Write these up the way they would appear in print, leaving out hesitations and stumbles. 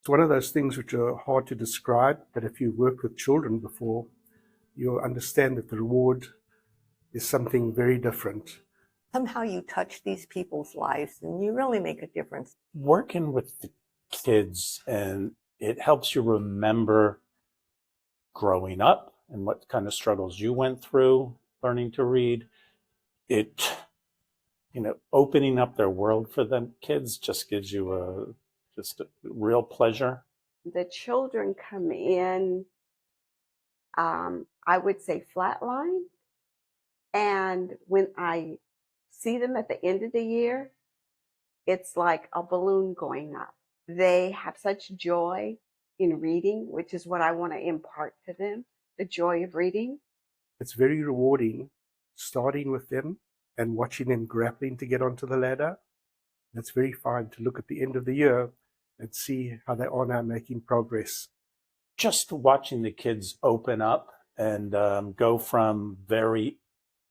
It's one of those things which are hard to describe, but if you've worked with children before, you'll understand that the reward is something very different. Somehow you touch these people's lives and you really make a difference. Working with the kids, and it helps you remember growing up and what kind of struggles you went through learning to read. It, opening up their world for them kids just gives you a real pleasure. The children come in, I would say flatline. And when I see them at the end of the year, it's like a balloon going up. They have such joy in reading, which is what I want to impart to them, the joy of reading. It's very rewarding starting with them and watching them grappling to get onto the ladder. It's very fun to look at the end of the year and see how they are now making progress. Just watching the kids open up and go from very,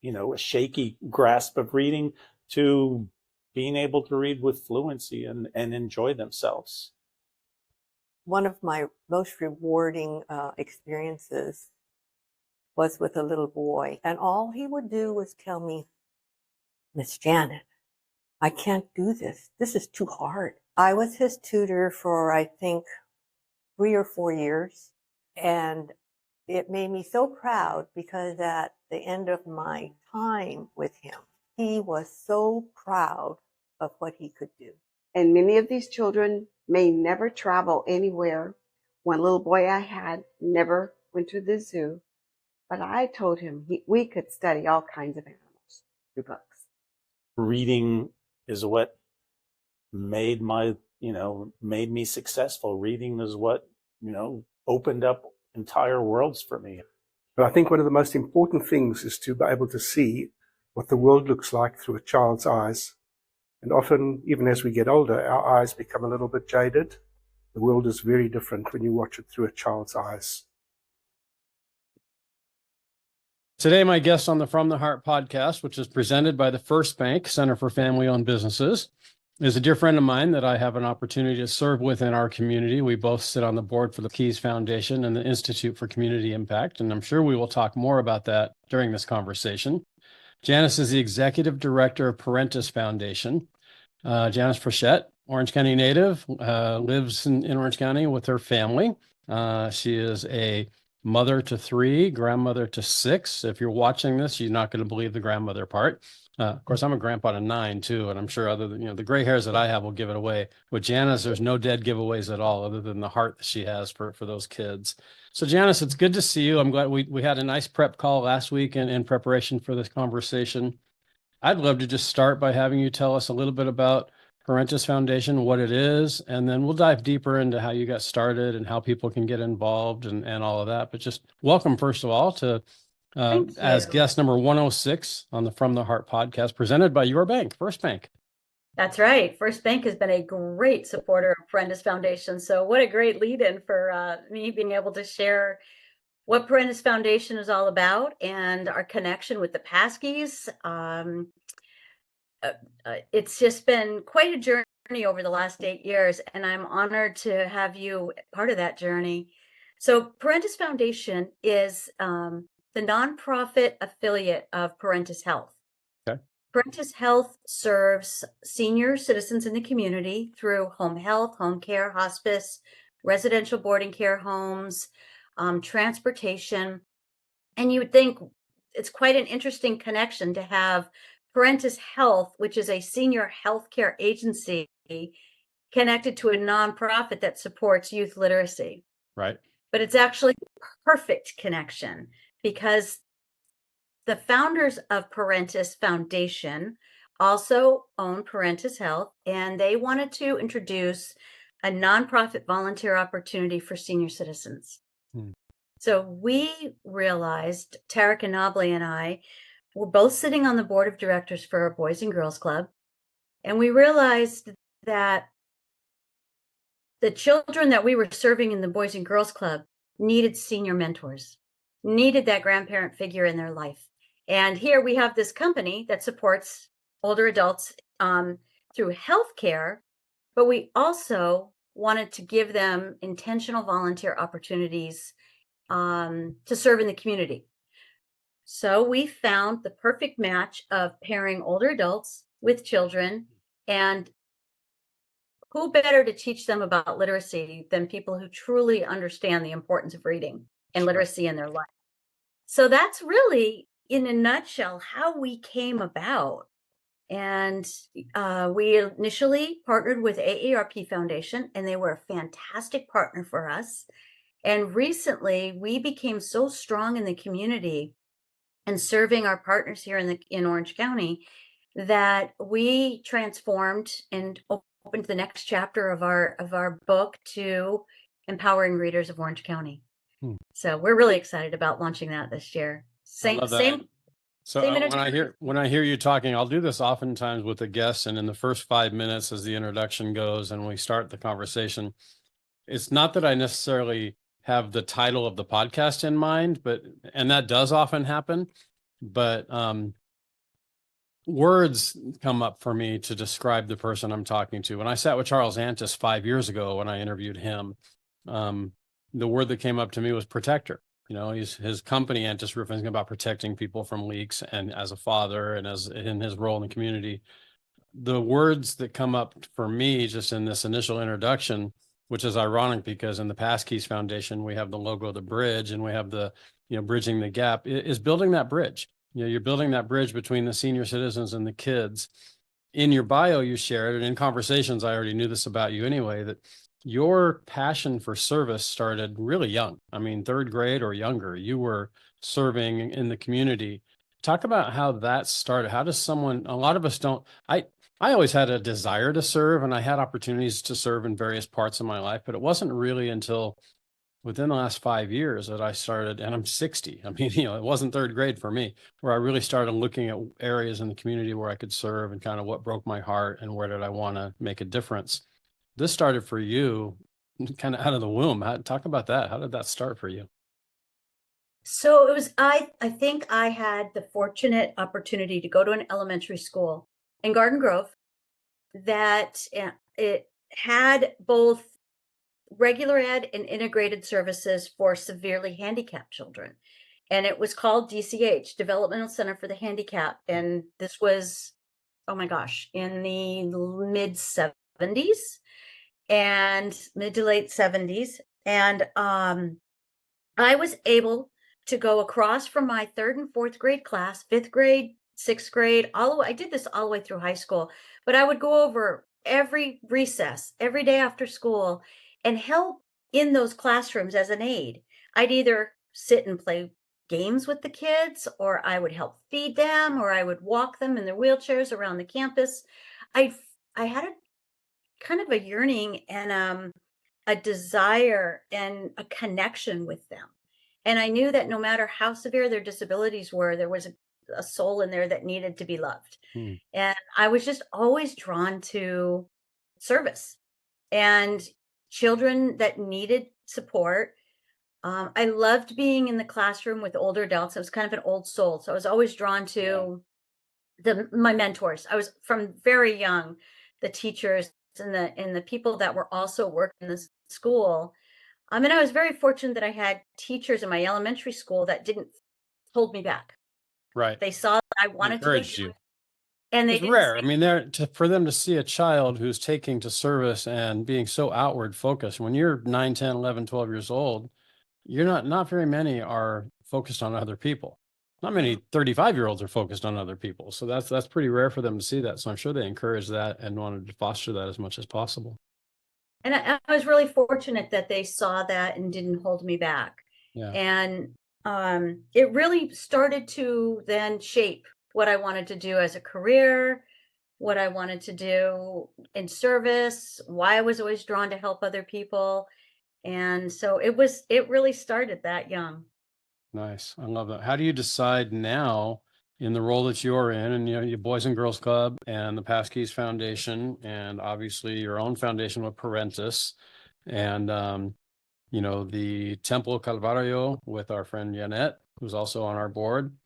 a shaky grasp of reading to being able to read with fluency and enjoy themselves. One of my most rewarding experiences was with a little boy, and all he would do was tell me, "Miss Janet, I can't do this. This is too hard." I was his tutor for, I think, 3 or 4 years, and it made me so proud because at the end of my time with him, he was so proud of what he could do. And many of these children may never travel anywhere. One little boy I had never went to the zoo, but I told him we could study all kinds of animals through books. Reading is what made me successful. Reading is what, opened up entire worlds for me. But I think one of the most important things is to be able to see what the world looks like through a child's eyes. And often, even as we get older, our eyes become a little bit jaded. The world is very different when you watch it through a child's eyes. Today, my guest on the From the Hart podcast, which is presented by the First Bank Center for Family-Owned Businesses, is a dear friend of mine that I have an opportunity to serve with in our community. We both sit on the board for the Keys Foundation and the Institute for Community Impact, and I'm sure we will talk more about that during this conversation. Janice is the Executive Director of Parentis Foundation. Janice Frechette, Orange County native, lives in Orange County with her family. She is a mother to 3, grandmother to 6. If you're watching this, you're not going to believe the grandmother part. Of course, I'm a grandpa to 9 too, and I'm sure other than the gray hairs that I have will give it away. With Janice, there's no dead giveaways at all, other than the heart that she has for those kids. So Janice, it's good to see you. I'm glad we had a nice prep call last week in preparation for this conversation. I'd love to just start by having you tell us a little bit about Parentis Foundation, what it is, and then we'll dive deeper into how you got started and how people can get involved and all of that. But just welcome, first of all, to as guest number 106 on the From the Hart podcast, presented by your bank, First Bank. That's right. First Bank has been a great supporter of Parentis Foundation. So what a great lead-in for me being able to share what Parentis Foundation is all about and our connection with the Paskies. It's just been quite a journey over the last 8 years, and I'm honored to have you part of that journey. So Parentis Foundation is the nonprofit affiliate of Parentis Health. Okay. Parentis Health serves senior citizens in the community through home health, home care, hospice, residential boarding care homes, transportation. And you would think it's quite an interesting connection to have Parentis Health, which is a senior healthcare agency, connected to a nonprofit that supports youth literacy. Right. But it's actually a perfect connection because the founders of Parentis Foundation also own Parentis Health, and they wanted to introduce a nonprofit volunteer opportunity for senior citizens. So we realized, Tarek Anabli and I were both sitting on the board of directors for a Boys and Girls Club, and we realized that the children that we were serving in the Boys and Girls Club needed senior mentors, needed that grandparent figure in their life. And here we have this company that supports older adults through healthcare, but we also wanted to give them intentional volunteer opportunities to serve in the community. So we found the perfect match of pairing older adults with children, and who better to teach them about literacy than people who truly understand the importance of reading and Sure. literacy in their life. So that's really, in a nutshell, how we came about. And we initially partnered with AARP Foundation, and they were a fantastic partner for us. And recently, we became so strong in the community and serving our partners here in Orange County that we transformed and opened the next chapter of our book to empowering readers of Orange County. Hmm. So we're really excited about launching that this year. I love that. Same. So when I hear you talking, I'll do this oftentimes with a guest, and in the first 5 minutes as the introduction goes and we start the conversation, it's not that I necessarily have the title of the podcast in mind, and that does often happen, but words come up for me to describe the person I'm talking to. When I sat with Charles Antis 5 years ago, when I interviewed him, the word that came up to me was protector. You know, his company, Antis Roofing, is about protecting people from leaks, and as a father and as in his role in the community, the words that come up for me just in this initial introduction, which is ironic because in the Parentis Foundation, we have the logo of the bridge, and we have the, bridging the gap, is building that bridge. You're building that bridge between the senior citizens and the kids. In your bio, you shared, and in conversations, I already knew this about you anyway, that your passion for service started really young. I mean, 3rd grade or younger, you were serving in the community. Talk about how that started. How does someone, a lot of us don't, I always had a desire to serve, and I had opportunities to serve in various parts of my life, but it wasn't really until within the last 5 years that I started, and I'm 60. I mean, it wasn't 3rd grade for me, where I really started looking at areas in the community where I could serve and kind of what broke my heart and where did I want to make a difference. This started for you kind of out of the womb. Talk about that. How did that start for you? So it was, I think I had the fortunate opportunity to go to an elementary school in Garden Grove that it had both regular ed and integrated services for severely handicapped children. And it was called DCH, Developmental Center for the Handicapped. And this was, oh my gosh, in the mid 70s and mid to late 70s. And I was able to go across from my 3rd and 4th grade class, 5th grade, 6th grade, I did this all the way through high school, but I would go over every recess, every day after school, and help in those classrooms as an aide. I'd either sit and play games with the kids, or I would help feed them, or I would walk them in their wheelchairs around the campus. I had a kind of a yearning and a desire and a connection with them. And I knew that no matter how severe their disabilities were, there was a soul in there that needed to be loved. And I was just always drawn to service and children that needed support. I loved being in the classroom with older adults. I was kind of an old soul. So I was always drawn to my mentors. I was from very young, the teachers and the people that were also working in the school. I mean, I was very fortunate that I had teachers in my elementary school that didn't hold me back. Right. They saw that I wanted to Encouraged you. and they It's didn't rare. say, I mean, for them to see a child who's taking to service and being so outward focused, when you're 9, 10, 11, 12 years old, you're not very many are focused on other people. Not many 35-year-olds are focused on other people. So that's pretty rare for them to see that. So I'm sure they encouraged that and wanted to foster that as much as possible. and I was really fortunate that they saw that and didn't hold me back. Yeah. And it really started to then shape what I wanted to do as a career, what I wanted to do in service, why I was always drawn to help other people. And so it really started that young. Nice. I love that. How do you decide now in the role that you're in, and your Boys and Girls Club and the Parentis Foundation, and obviously your own foundation with Parentis, and the Temple Calvario with our friend Janet, who's also on our board.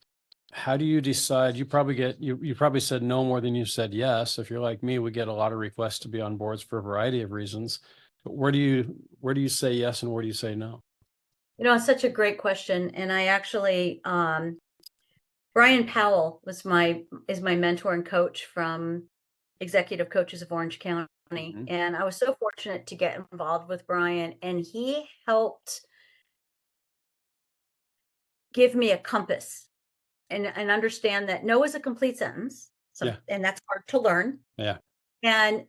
How do you decide? You probably said no more than you said yes. If you're like me, we get a lot of requests to be on boards for a variety of reasons. But where do you say yes and where do you say no? It's such a great question. And I actually, Brian Powell is my mentor and coach from Executive Coaches of Orange County. And I was so fortunate to get involved with Brian, and he helped give me a compass and understand that no is a complete sentence. And that's hard to learn. Yeah. And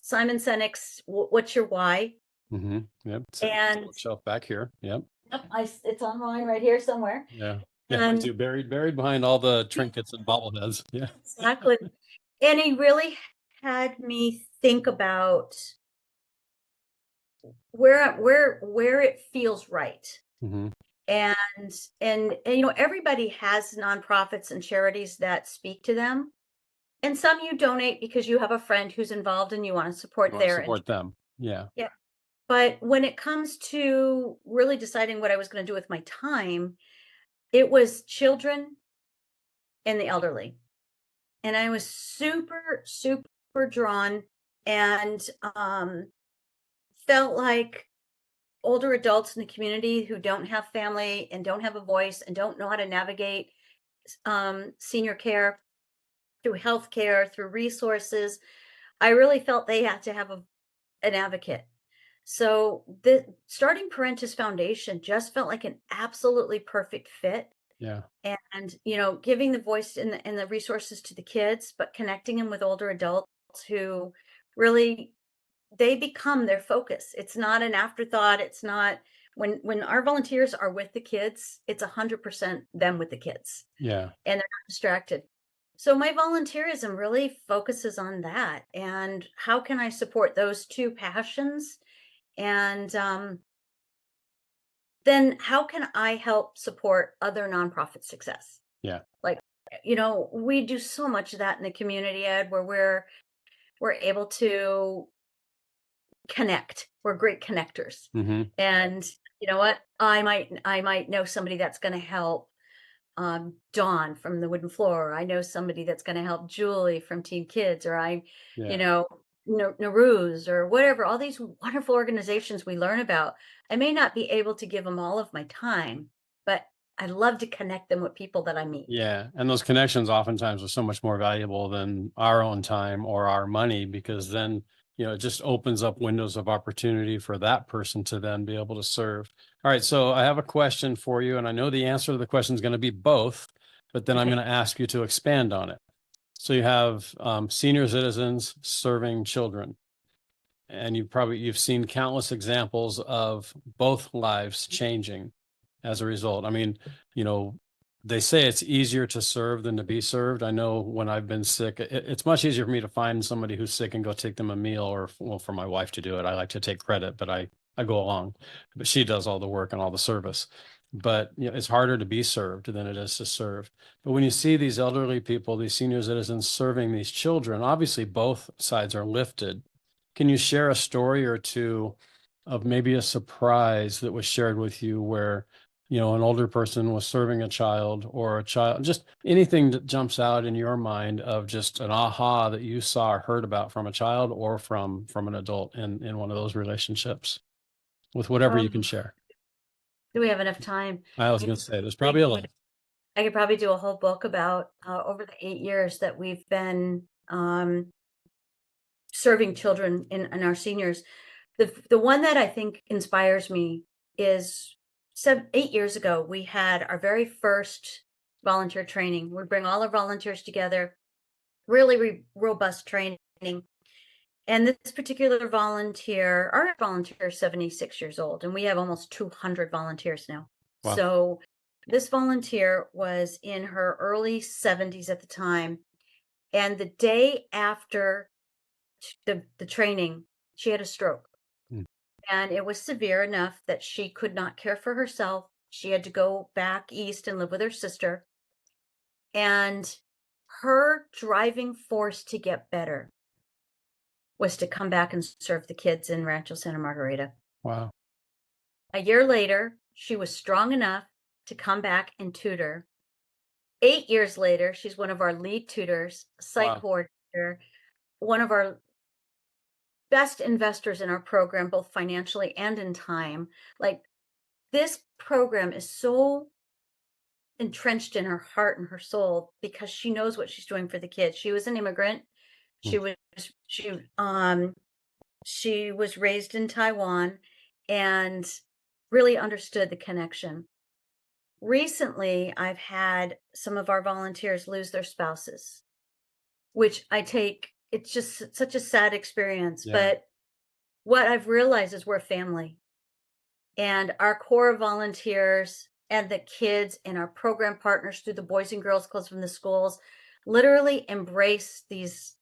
Simon Sinek's "What's Your Why?" Yep. And bookshelf back here. Yep. It's on mine right here somewhere. Yeah. Yeah. Buried behind all the trinkets and bobbleheads. Yeah. Exactly. And he really had me think about where it feels right. And everybody has nonprofits and charities that speak to them. And some you donate because you have a friend who's involved and you want to support them. Yeah. Yeah. But when it comes to really deciding what I was going to do with my time, it was children and the elderly. And I was super, super drawn and felt like older adults in the community who don't have family and don't have a voice and don't know how to navigate senior care through healthcare, through resources. I really felt they had to have an advocate. So starting Parentis Foundation just felt like an absolutely perfect fit. Yeah. And, giving the voice and the resources to the kids, but connecting them with older adults who really, they become their focus. It's not an afterthought. It's not when our volunteers are with the kids, it's 100% them with the kids. Yeah. And they're not distracted. So my volunteerism really focuses on that. And how can I support those two passions? And then how can I help support other nonprofit success? Yeah. Like, we do so much of that in the community, Ed, where we're able to connect. We're great connectors. And you know what? I might know somebody that's going to help Dawn from the Wooden Floor. I know somebody that's going to help Julie from Teen Kids, or Naruse, or whatever, all these wonderful organizations we learn about. I may not be able to give them all of my time, but I love to connect them with people that I meet. Yeah. And those connections oftentimes are so much more valuable than our own time or our money, because then, it just opens up windows of opportunity for that person to then be able to serve. All right. So I have a question for you, and I know the answer to the question is going to be both, but then I'm going to ask you to expand on it. So you have senior citizens serving children, and you've seen countless examples of both lives changing as a result. I mean, they say it's easier to serve than to be served. I know when I've been sick, it's much easier for me to find somebody who's sick and go take them a meal, or for my wife to do it. I like to take credit, but I go along, but she does all the work and all the service. But it's harder to be served than it is to serve. But when you see these elderly people, these senior citizens serving these children, obviously both sides are lifted. Can you share a story or two of maybe a surprise that was shared with you where, an older person was serving a child, or a child, just anything that jumps out in your mind of just an aha that you saw or heard about from a child or from an adult in one of those relationships, with whatever you can share? Do we have enough time? I was going to say, there's probably a lot. I could probably do a whole book about over the 8 years that we've been serving children and our seniors. The one that I think inspires me is 8 years ago, we had our very first volunteer training. We bring all our volunteers together, really robust training. And this particular volunteer, our volunteer is 76 years old, and we have almost 200 volunteers now. Wow. So this volunteer was in her early 70s at the time. And the day after the training, she had a stroke. And it was severe enough that she could not care for herself. She had to go back east and live with her sister. And her driving force to get better was to come back and serve the kids in Rancho Santa Margarita. Wow. A year later, she was strong enough to come back and tutor. 8 years later, she's one of our lead tutors, psych coordinator, one of our best investors in our program, both financially and in time. Like, this program is so entrenched in her heart and her soul because she knows what she's doing for the kids. She was an immigrant. She was she was raised in Taiwan and really understood the connection. Recently, I've had some of our volunteers lose their spouses, which it's just such a sad experience. Yeah. But what I've realized is we're a family, and our core volunteers and the kids and our program partners through the Boys and Girls Clubs from the schools literally embrace these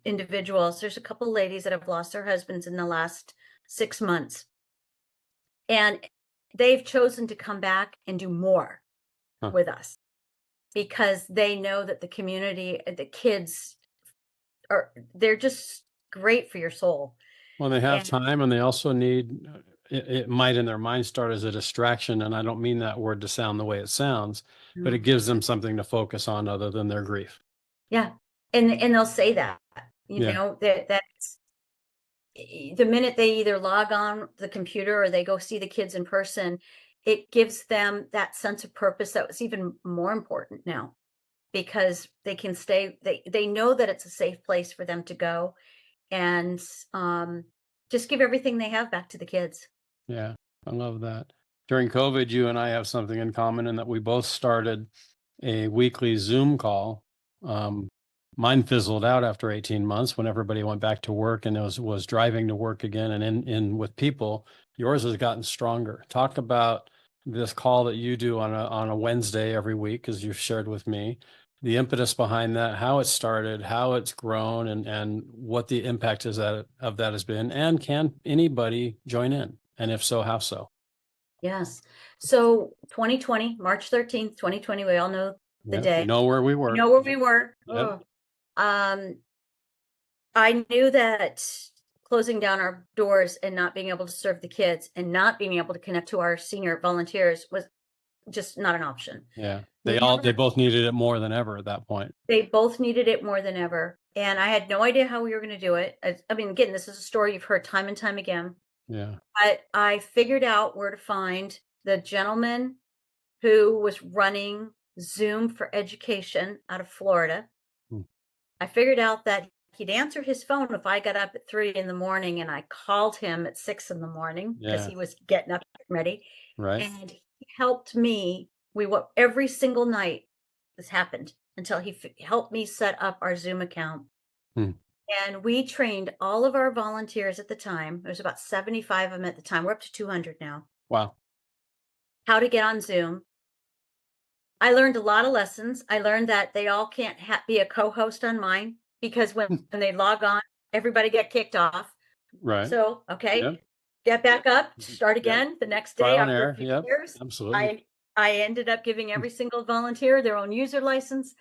individuals. There's a couple ladies that have lost their husbands in the last 6 months, and they've chosen to come back and do more with us because they know that the community, the kids they're just great for your soul. Well, they have time, and they also need, it might in their mind start as a distraction. And I don't mean that word to sound the way it sounds, but it gives them something to focus on other than their grief. Yeah. And they'll say that, that's the minute they either log on the computer or they go see the kids in person, it gives them that sense of purpose that was even more important now, because they can stay, they know that it's a safe place for them to go and just give everything they have back to the kids. Yeah, I love that. During COVID, you and I have something in common in that we both started a weekly Zoom call. Mine fizzled out after 18 months when everybody went back to work and was driving to work again and in with people. Yours has gotten stronger. Talk about this call that you do on a Wednesday every week, as you've shared with me, the impetus behind that, how it started, how it's grown, and what the impact of that has been. And can anybody join in? And if so, how so? Yes. So 2020, March 13th, 2020, we all know the day. We know where we were. We know where we were. Yep. I knew that closing down our doors and not being able to serve the kids and not being able to connect to our senior volunteers was just not an option. Yeah. They both needed it more than ever at that point. They both needed it more than ever. And I had no idea how we were going to do it. I mean, again, this is a story you've heard time and time again. Yeah. But I figured out where to find the gentleman who was running Zoom for Education out of Florida. I figured out that he'd answer his phone if I got up at 3 a.m, and I called him at 6 a.m. because he was getting up and ready. Right. And he helped me. Every single night this happened until he helped me set up our Zoom account. And we trained all of our volunteers at the time. There was about 75 of them at the time. We're up to 200 now. Wow. How to get on Zoom. I learned a lot of lessons. I learned that they all can't be a co-host on mine because when they log on, everybody get kicked off. Right. So, get back up, start again the next day. Trial and after error. a few Yep. years. Absolutely. I ended up giving every single volunteer their own user license,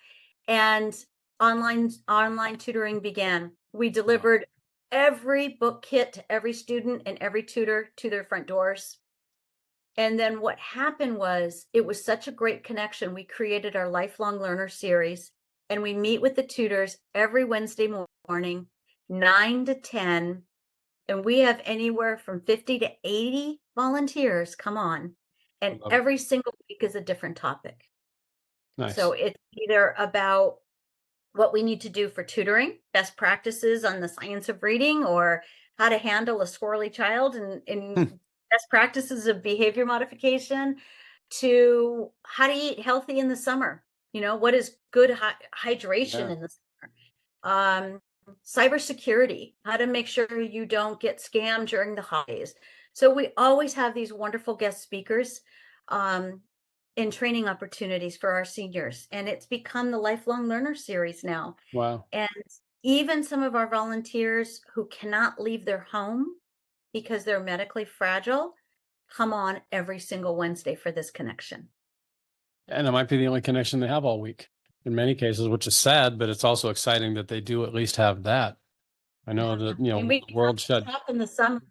and online tutoring began. We delivered every book kit to every student and every tutor to their front doors. And then what happened was, it was such a great connection. We created our Lifelong Learner series, and we meet with the tutors every Wednesday morning, 9 to 10. And we have anywhere from 50 to 80 volunteers come on. And every single week is a different topic. Nice. So it's either about what we need to do for tutoring, best practices on the science of reading, or how to handle a squirrely child, and best practices of behavior modification, to how to eat healthy in the summer. What is good hydration in the summer. Cybersecurity, how to make sure you don't get scammed during the holidays. So we always have these wonderful guest speakers in training opportunities for our seniors. And it's become the Lifelong Learner series now. Wow. And even some of our volunteers who cannot leave their home because they're medically fragile come on every single Wednesday for this connection. And it might be the only connection they have all week in many cases, which is sad, but it's also exciting that they do at least have that. I know that, the world shut in the summer.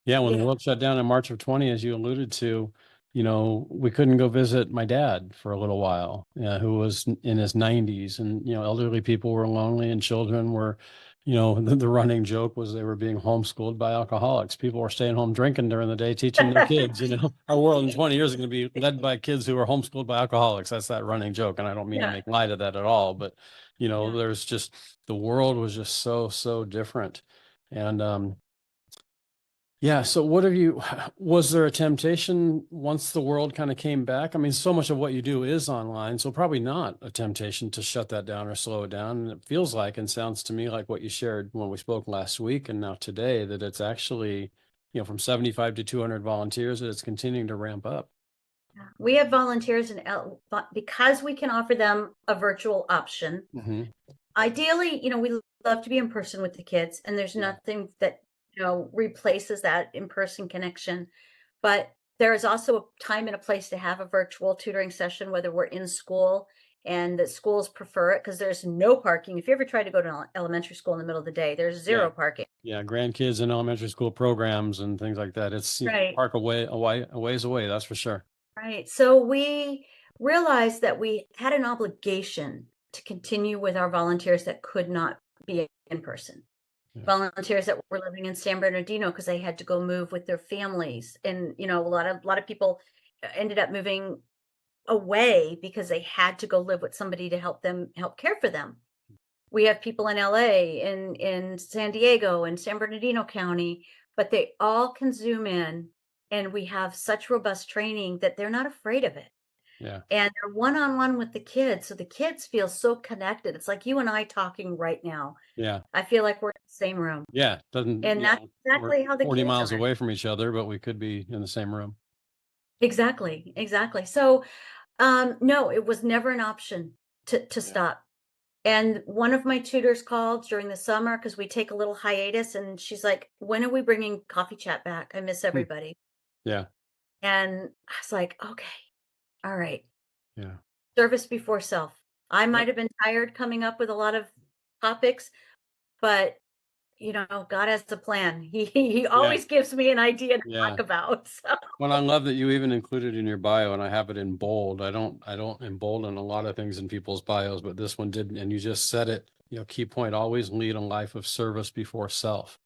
Yeah, when the world shut down in March of 20, as you alluded to, we couldn't go visit my dad for a little while, who was in his 90s, and elderly people were lonely and children were you know, the running joke was they were being homeschooled by alcoholics. People were staying home drinking during the day, teaching their kids, you know, our world in 20 years is going to be led by kids who are homeschooled by alcoholics. That's that running joke. And I don't mean to Yeah. make light of that at all, but, you know, Yeah. there's just, the world was just so different. And, yeah. So what have you, was there a temptation once the world kind of came back? I mean, so much of what you do is online, so probably not a temptation to shut that down or slow it down. And it feels like, and sounds to me like what you shared when we spoke last week and now today, that it's actually, you know, from 75 to 200 volunteers, that it's continuing to ramp up. We have volunteers because we can offer them a virtual option. Mm-hmm. Ideally, you know, we love to be in person with the kids, and there's nothing that, you know, replaces that in-person connection. But there is also a time and a place to have a virtual tutoring session, whether we're in school and the schools prefer it, because there's no parking. If you ever try to go to an elementary school in the middle of the day, there's zero parking. Yeah, grandkids in elementary school programs and things like that. It's, you know, Right. park a ways away, that's for sure. Right. So we realized that we had an obligation to continue with our volunteers that could not be in person. Yeah. Volunteers that were living in San Bernardino because they had to go move with their families. And, you know, a lot of people ended up moving away because they had to go live with somebody to help care for them. We have people in LA, in San Diego, and San Bernardino County, but they all can Zoom in, and we have such robust training that they're not afraid of it. Yeah. And they're one-on-one with the kids, so the kids feel so connected. It's like you and I talking right now. Yeah. I feel like we're in the same room. Yeah. Doesn't, And you that's know, exactly we're how the 40 kids miles are. away from each other, but we could be in the same room. Exactly. So, no, it was never an option to stop. And one of my tutors called during the summer because we take a little hiatus, and she's like, "When are we bringing coffee chat back? I miss everybody." Yeah. And I was like, "Okay, all right, Yeah. service before self." I might have been tired coming up with a lot of topics, but you know, God has a plan. He always gives me an idea to Yeah. talk about. So. Well, I love that you even included in your bio, and I have it in bold. I don't embolden a lot of things in people's bios, but this one did, and you just said it, you know, key point, always lead a life of service before self.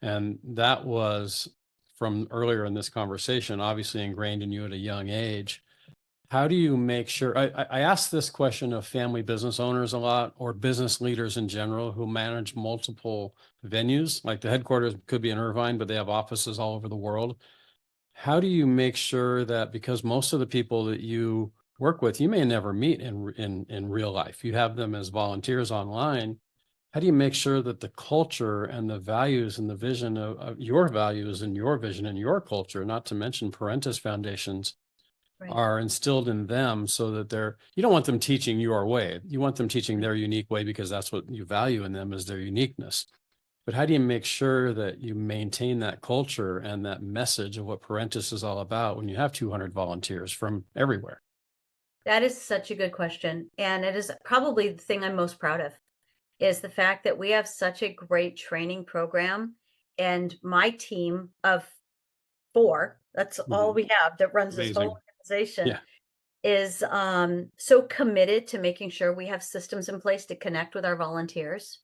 And that was from earlier in this conversation, obviously ingrained in you at a young age. How do you make sure? I ask this question of family business owners a lot, or business leaders in general who manage multiple venues. Like the headquarters could be in Irvine, but they have offices all over the world. How do you make sure that, because most of the people that you work with, you may never meet in real life, you have them as volunteers online. How do you make sure that the culture and the values and the vision of your values and your vision and your culture, not to mention Parentis Foundations, Right. are instilled in them, so that you don't want them teaching your way. You want them teaching their unique way because that's what you value in them, is their uniqueness. But how do you make sure that you maintain that culture and that message of what Parentis is all about when you have 200 volunteers from everywhere? That is such a good question. And it is probably the thing I'm most proud of, is the fact that we have such a great training program. And my team of 4, that's all we have that runs this whole Amazing. organization, Yeah. is so committed to making sure we have systems in place to connect with our volunteers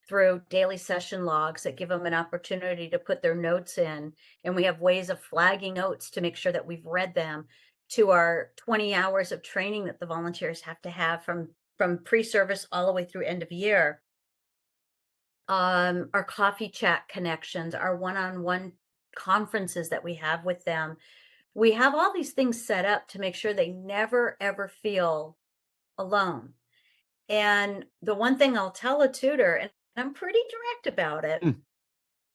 through daily session logs that give them an opportunity to put their notes in. And we have ways of flagging notes to make sure that we've read them, to our 20 hours of training that the volunteers have to have from pre-service all the way through end of year. Our coffee chat connections, our one-on-one conferences that we have with them. We have all these things set up to make sure they never, ever feel alone. And the one thing I'll tell a tutor, and I'm pretty direct about it,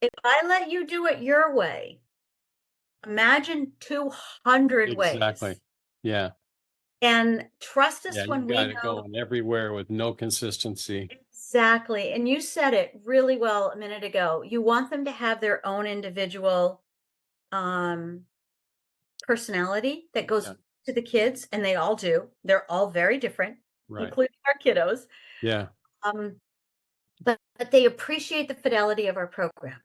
if I let you do it your way, imagine 200 Exactly. ways. Yeah. And trust us Yeah. when You we got it know. going everywhere with no consistency. Exactly. And you said it really well a minute ago. You want them to have their own individual personality that goes to the kids, and they all do. They're all very different, Right. including our kiddos. Yeah. But they appreciate the fidelity of our program.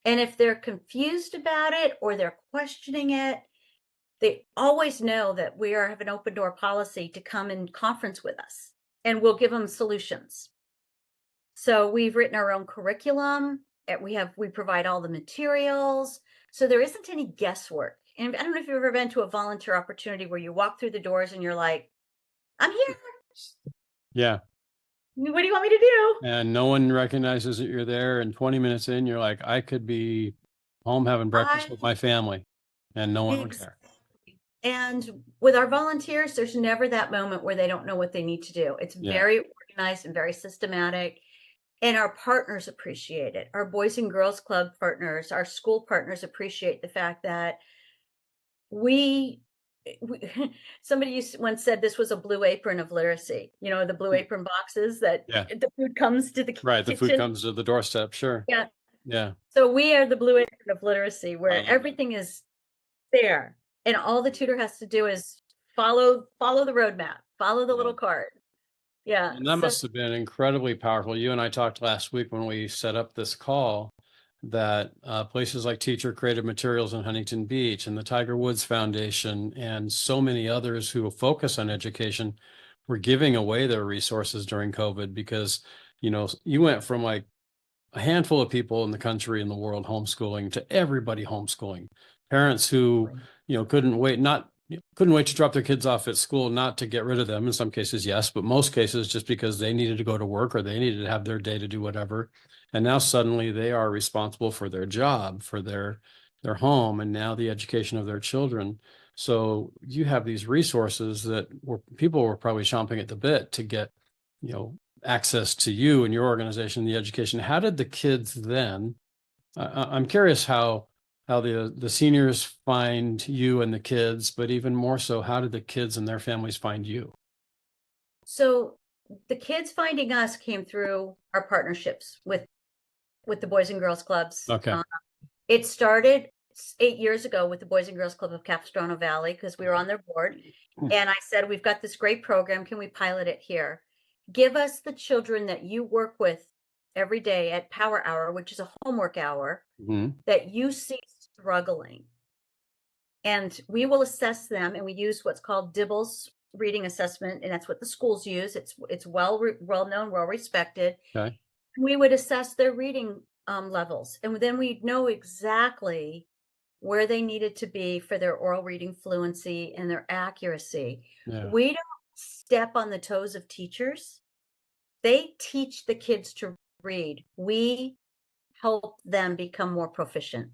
And if they're confused about it or they're questioning it, they always know that we have an open door policy to come and conference with us, and we'll give them solutions. So we've written our own curriculum. We provide all the materials. So there isn't any guesswork. And I don't know if you've ever been to a volunteer opportunity where you walk through the doors and you're like, I'm here. Yeah. What do you want me to do? And no one recognizes that you're there. And 20 minutes in, you're like, I could be home having breakfast with my family and no one would care. And with our volunteers, there's never that moment where they don't know what they need to do. It's very organized and very systematic. And our partners appreciate it. Our Boys and Girls Club partners, our school partners appreciate the fact that somebody once said this was a blue apron of literacy. You know, the blue apron boxes that the food comes to the kitchen. The food comes to the doorstep. Sure. Yeah. Yeah. So we are the blue apron of literacy, where everything is there. And all the tutor has to do is follow the roadmap, follow the little card. Yeah. And that must have been incredibly powerful. You and I talked last week when we set up this call that places like Teacher Creative Materials in Huntington Beach and the Tiger Woods Foundation and so many others who focus on education were giving away their resources during COVID because, you know, you went from like a handful of people in the country and the world homeschooling to everybody homeschooling. Parents who, you know, couldn't wait to drop their kids off at school, not to get rid of them. In some cases, yes, but most cases just because they needed to go to work or they needed to have their day to do whatever. And now suddenly they are responsible for their job, for their home, and now the education of their children. So you have these resources that people were probably chomping at the bit to get, you know, access to you and your organization, the education. How did the kids then? I'm curious how the seniors find you and the kids, but even more so, how did the kids and their families find you? So the kids finding us came through our partnerships with the Boys and Girls Clubs. Okay. It started 8 years ago with the Boys and Girls Club of Capistrano Valley because we were on their board. And I said, we've got this great program. Can we pilot it here? Give us the children that you work with every day at Power Hour, which is a homework hour, that you see struggling. And we will assess them, and we use what's called Dibble's reading assessment, and that's what the schools use. It's well known, well respected. Okay. We would assess their reading levels, and then we'd know exactly where they needed to be for their oral reading fluency and their accuracy. Yeah. We don't step on the toes of teachers. They teach the kids to read. We help them become more proficient.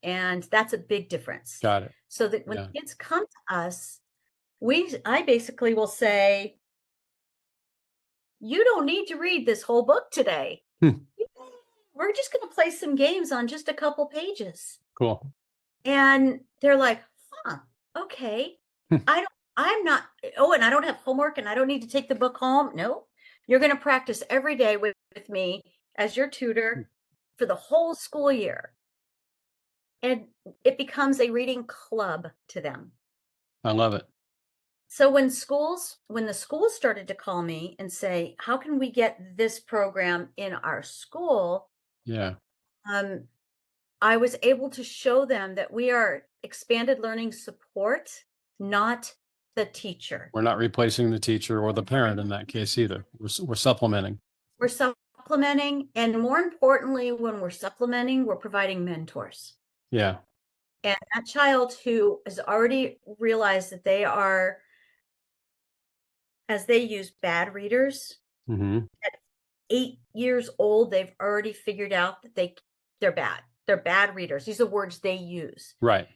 And that's a big difference. Got it. So that when kids come to us, I basically will say, you don't need to read this whole book today. We're just going to play some games on just a couple pages. Cool. And they're like, okay. And I don't have homework and I don't need to take the book home. No, you're going to practice every day with me as your tutor for the whole school year. And it becomes a reading club to them. I love it. So when the schools started to call me and say, how can we get this program in our school? Yeah. I was able to show them that we are expanded learning support, not the teacher. We're not replacing the teacher or the parent in that case either. We're supplementing. We're supplementing. And more importantly, when we're supplementing, we're providing mentors. Yeah. And that child who has already realized that they are, as they use bad readers, at 8 years old, they've already figured out that they're bad. They're bad readers. These are words they use. Right.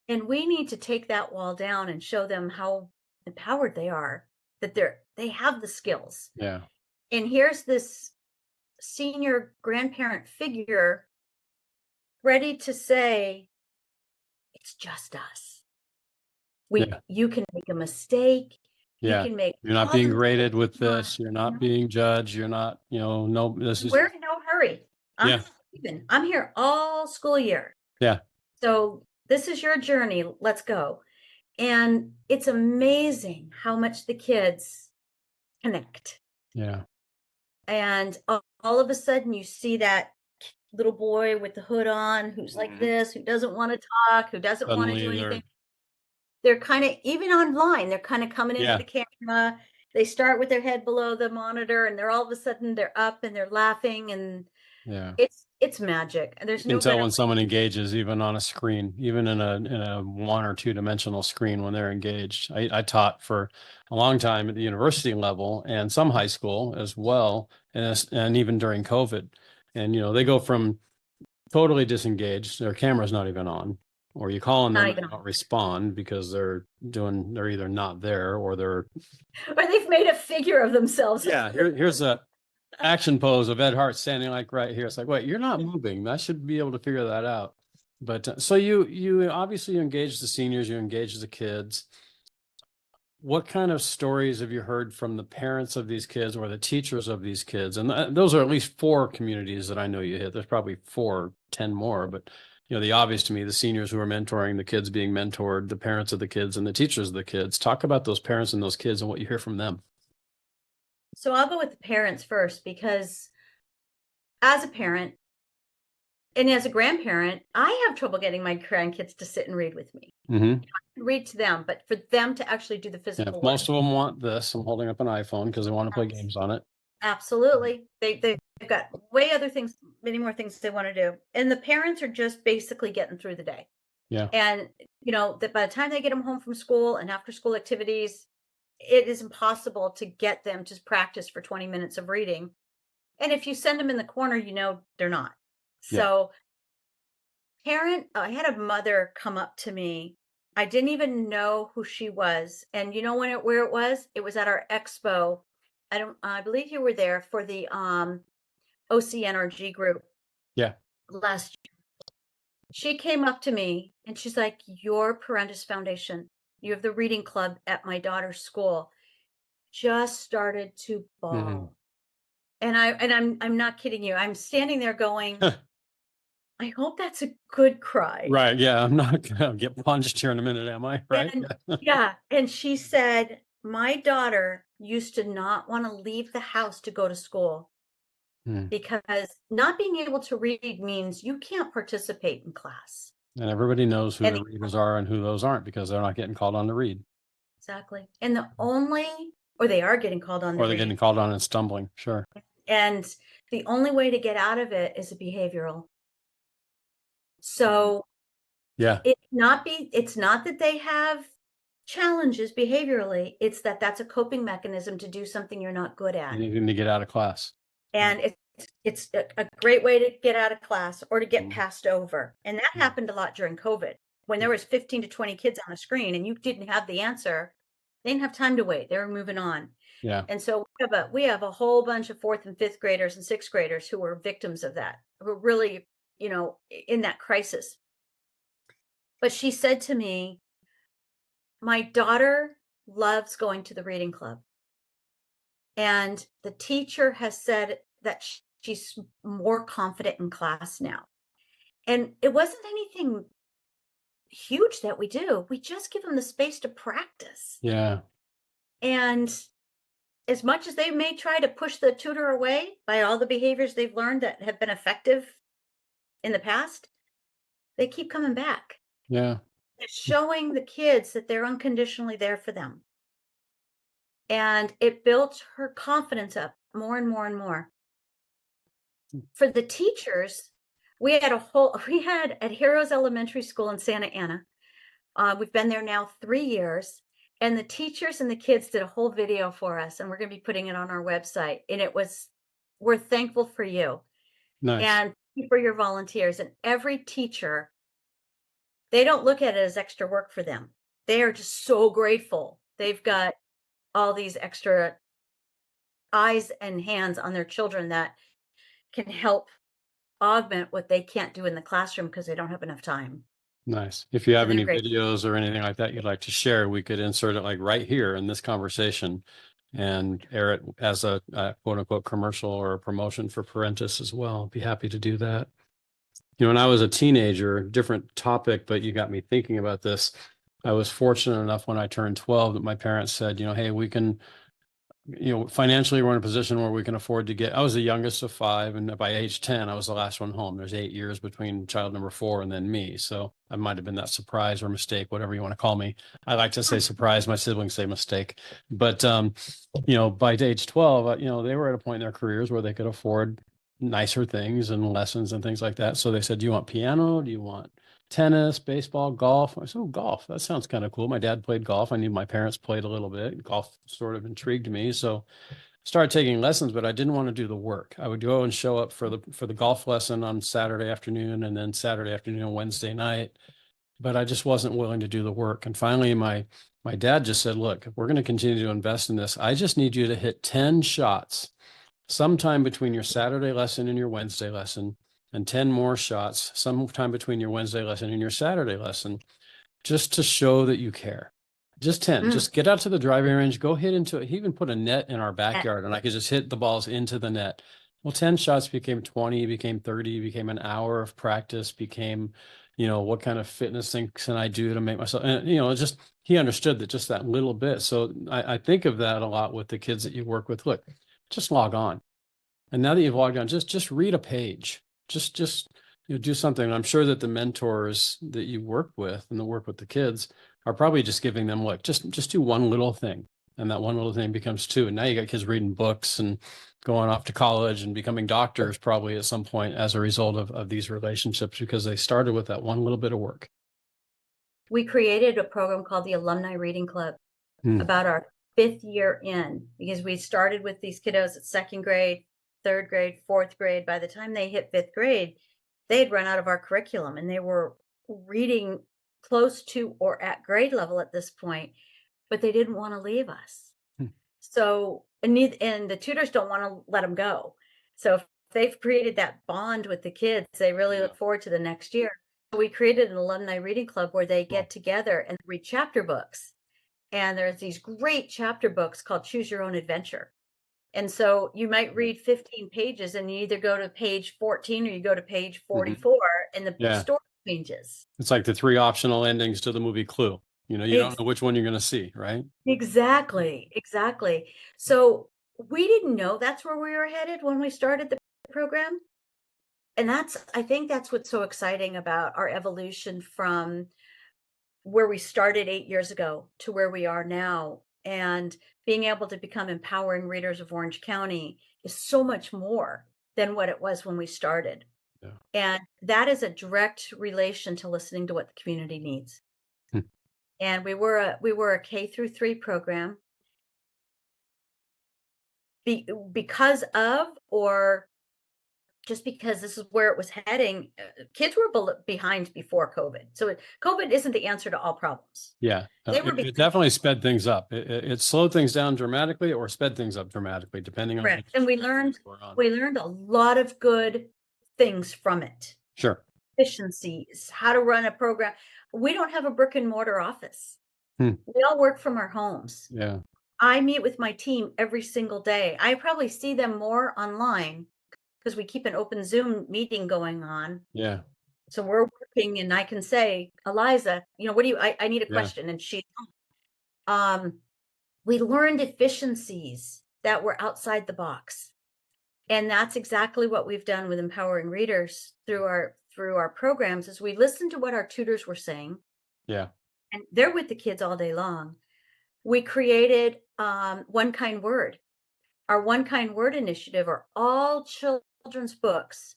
And we need to take that wall down and show them how empowered they are, that they have the skills. Yeah. And here's this senior grandparent figure ready to say, it's just us. You can make a mistake. Yeah. You can make. You're not being graded with this. You're not being judged. You're not, We're in no hurry. I'm here all school year. Yeah. So this is your journey. Let's go. And it's amazing how much the kids connect. Yeah. And all of a sudden you see that little boy with the hood on, who's like this, who doesn't want to talk, who doesn't want to do anything. They're kind of, even online, they're kind of coming into the camera. they start with their head below the monitor and they're all of a sudden they're up and they're laughing, and Yeah. it's magic. There's You no can tell better when someone engages, even on a screen, even in a 1 or 2 dimensional screen, when they're engaged. I taught for a long time at the university level and some high school as well, and even during COVID. And they go from totally disengaged, their camera's not even on, or you call on them not and even they don't respond because they're either not there or they're or they've made a figure of themselves. yeah. Here's a action pose of Ed Hart standing like right here. It's like, wait, you're not moving. I should be able to figure that out. But so you obviously engage the seniors, you engage the kids. What kind of stories have you heard from the parents of these kids or the teachers of these kids? And those are at least 4 communities that I know you hit. There's probably 10 more, but the obvious to me, the seniors who are mentoring, the kids being mentored, the parents of the kids and the teachers of the kids. Talk about those parents and those kids and what you hear from them. So I'll go with the parents first, because as a parent and as a grandparent, I have trouble getting my grandkids to sit and read with me. Mm-hmm. Read to them, but for them to actually do the physical work. Most of them want this. I'm holding up an iPhone because they want to play games on it. Absolutely. They've got many more things they want to do. And the parents are just basically getting through the day. Yeah. And, that by the time they get them home from school and after school activities, it is impossible to get them to practice for 20 minutes of reading. And if you send them in the corner, they're not. Yeah. So I had a mother come up to me. I didn't even know who she was. And where it was? It was at our expo. I believe you were there for the OCNRG group. Yeah. Last year. She came up to me and she's like, "Your Parentis Foundation, you have the reading club at my daughter's school, just started to bawl." Mm-hmm. And I'm not kidding you. I'm standing there going, I hope that's a good cry. Right. Yeah. I'm not going to get punched here in a minute, am I? Right. And, yeah. And she said, "My daughter used to not want to leave the house to go to school because not being able to read means you can't participate in class." And everybody knows who the readers are and who those aren't because they're not getting called on to read. Exactly. And or they are getting called on. Or they're getting called on and stumbling. Sure. And the only way to get out of it is a behavioral. So yeah, it's not that they have challenges behaviorally. It's that's a coping mechanism to do something you're not good at. You need to get out of class. And it's a great way to get out of class or to get passed over. And that happened a lot during COVID when there was 15 to 20 kids on a screen and you didn't have the answer. They didn't have time to wait. They were moving on. Yeah. And so we have a whole bunch of 4th and 5th graders and 6th graders who were victims of that, who were really, in that crisis. But she said to me, "My daughter loves going to the reading club. And the teacher has said that she's more confident in class now." And it wasn't anything huge that we do. We just give them the space to practice. Yeah. And as much as they may try to push the tutor away by all the behaviors they've learned that have been effective in the past, they keep coming back. Yeah. It's showing the kids that they're unconditionally there for them. And it built her confidence up more and more and more. For the teachers, we had at Heroes Elementary School in Santa Ana. We've been there now 3 years. And the teachers and the kids did a whole video for us, and we're going to be putting it on our website. And we're thankful for you. Nice. And for your volunteers. And every teacher, they don't look at it as extra work for them. They are just so grateful. They've got all these extra eyes and hands on their children that can help augment what they can't do in the classroom because they don't have enough time. Nice. If you have any great. videos or anything like that you'd like to share, we could insert it like right here in this conversation and air it as a quote unquote commercial or a promotion for Parentis as well. I'd be happy to do that. When I was a teenager, different topic, but you got me thinking about this. I was fortunate enough when I turned 12 that my parents said, hey, we can financially we're in a position where we can afford to get, I was the youngest of 5, and by age 10, I was the last one home. There's 8 years between child number 4 and then me. So I might've been that surprise or mistake, whatever you want to call me. I like to say surprise. My siblings say mistake, but, by age 12, they were at a point in their careers where they could afford nicer things and lessons and things like that. So they said, do you want piano? Do you want tennis, baseball, golf? I said, oh, golf. That sounds kind of cool. My dad played golf. I knew my parents played a little bit. Golf sort of intrigued me. So started taking lessons, but I didn't want to do the work. I would go and show up for the golf lesson on Saturday afternoon, and then Saturday afternoon and Wednesday night. But I just wasn't willing to do the work. And finally, my dad just said, look, if we're going to continue to invest in this, I just need you to hit 10 shots sometime between your Saturday lesson and your Wednesday lesson, and 10 more shots sometime between your Wednesday lesson and your Saturday lesson, just to show that you care. Just 10, just get out to the driving range, go hit into it. He even put a net in our backyard and I could just hit the balls into the net. Well, 10 shots became 20, became 30, became an hour of practice, became, what kind of fitness things can I do to make myself, and, just, he understood that just that little bit. So I think of that a lot with the kids that you work with. Look, just log on. And now that you've logged on, just read a page, just do something. And I'm sure that the mentors that you work with and that work with the kids are probably just giving them, look, just do one little thing. And that one little thing becomes 2. And now you got kids reading books and going off to college and becoming doctors probably at some point as a result of these relationships, because they started with that one little bit of work. We created a program called the Alumni Reading Club about our 5th year in, because we started with these kiddos at 2nd grade, 3rd grade, 4th grade. By the time they hit 5th grade, they had run out of our curriculum and they were reading close to or at grade level at this point, but they didn't want to leave us. So, and the tutors don't want to let them go. So if they've created that bond with the kids, they really look forward to the next year. We created an alumni reading club where they get together and read chapter books. And there's these great chapter books called Choose Your Own Adventure. And so you might read 15 pages and you either go to page 14 or you go to page 44 and the story changes. It's like the 3 optional endings to the movie Clue. You don't know which one you're going to see, right? Exactly. So we didn't know that's where we were headed when we started the program. And I think that's what's so exciting about our evolution from where we started 8 years ago to where we are now. And being able to become empowering readers of Orange County is so much more than what it was when we started. Yeah. And that is a direct relation to listening to what the community needs. And we were a K through 3 program because of, or just because this is where it was heading. Kids were behind before COVID. So COVID isn't the answer to all problems. Yeah, it definitely sped things up. It slowed things down dramatically or sped things up dramatically, depending on. Correct. And we learned a lot of good things from it. Sure. Efficiencies, how to run a program. We don't have a brick and mortar office. We all work from our homes. Yeah. I meet with my team every single day. I probably see them more online because we keep an open Zoom meeting going on. Yeah. So we're working and I can say, Eliza, what do you, I need a question. And she, we learned efficiencies that were outside the box. And that's exactly what we've done with empowering readers through our programs, is we listened to what our tutors were saying. Yeah. And they're with the kids all day long. We created One Kind Word. Our One Kind Word initiative are all children's books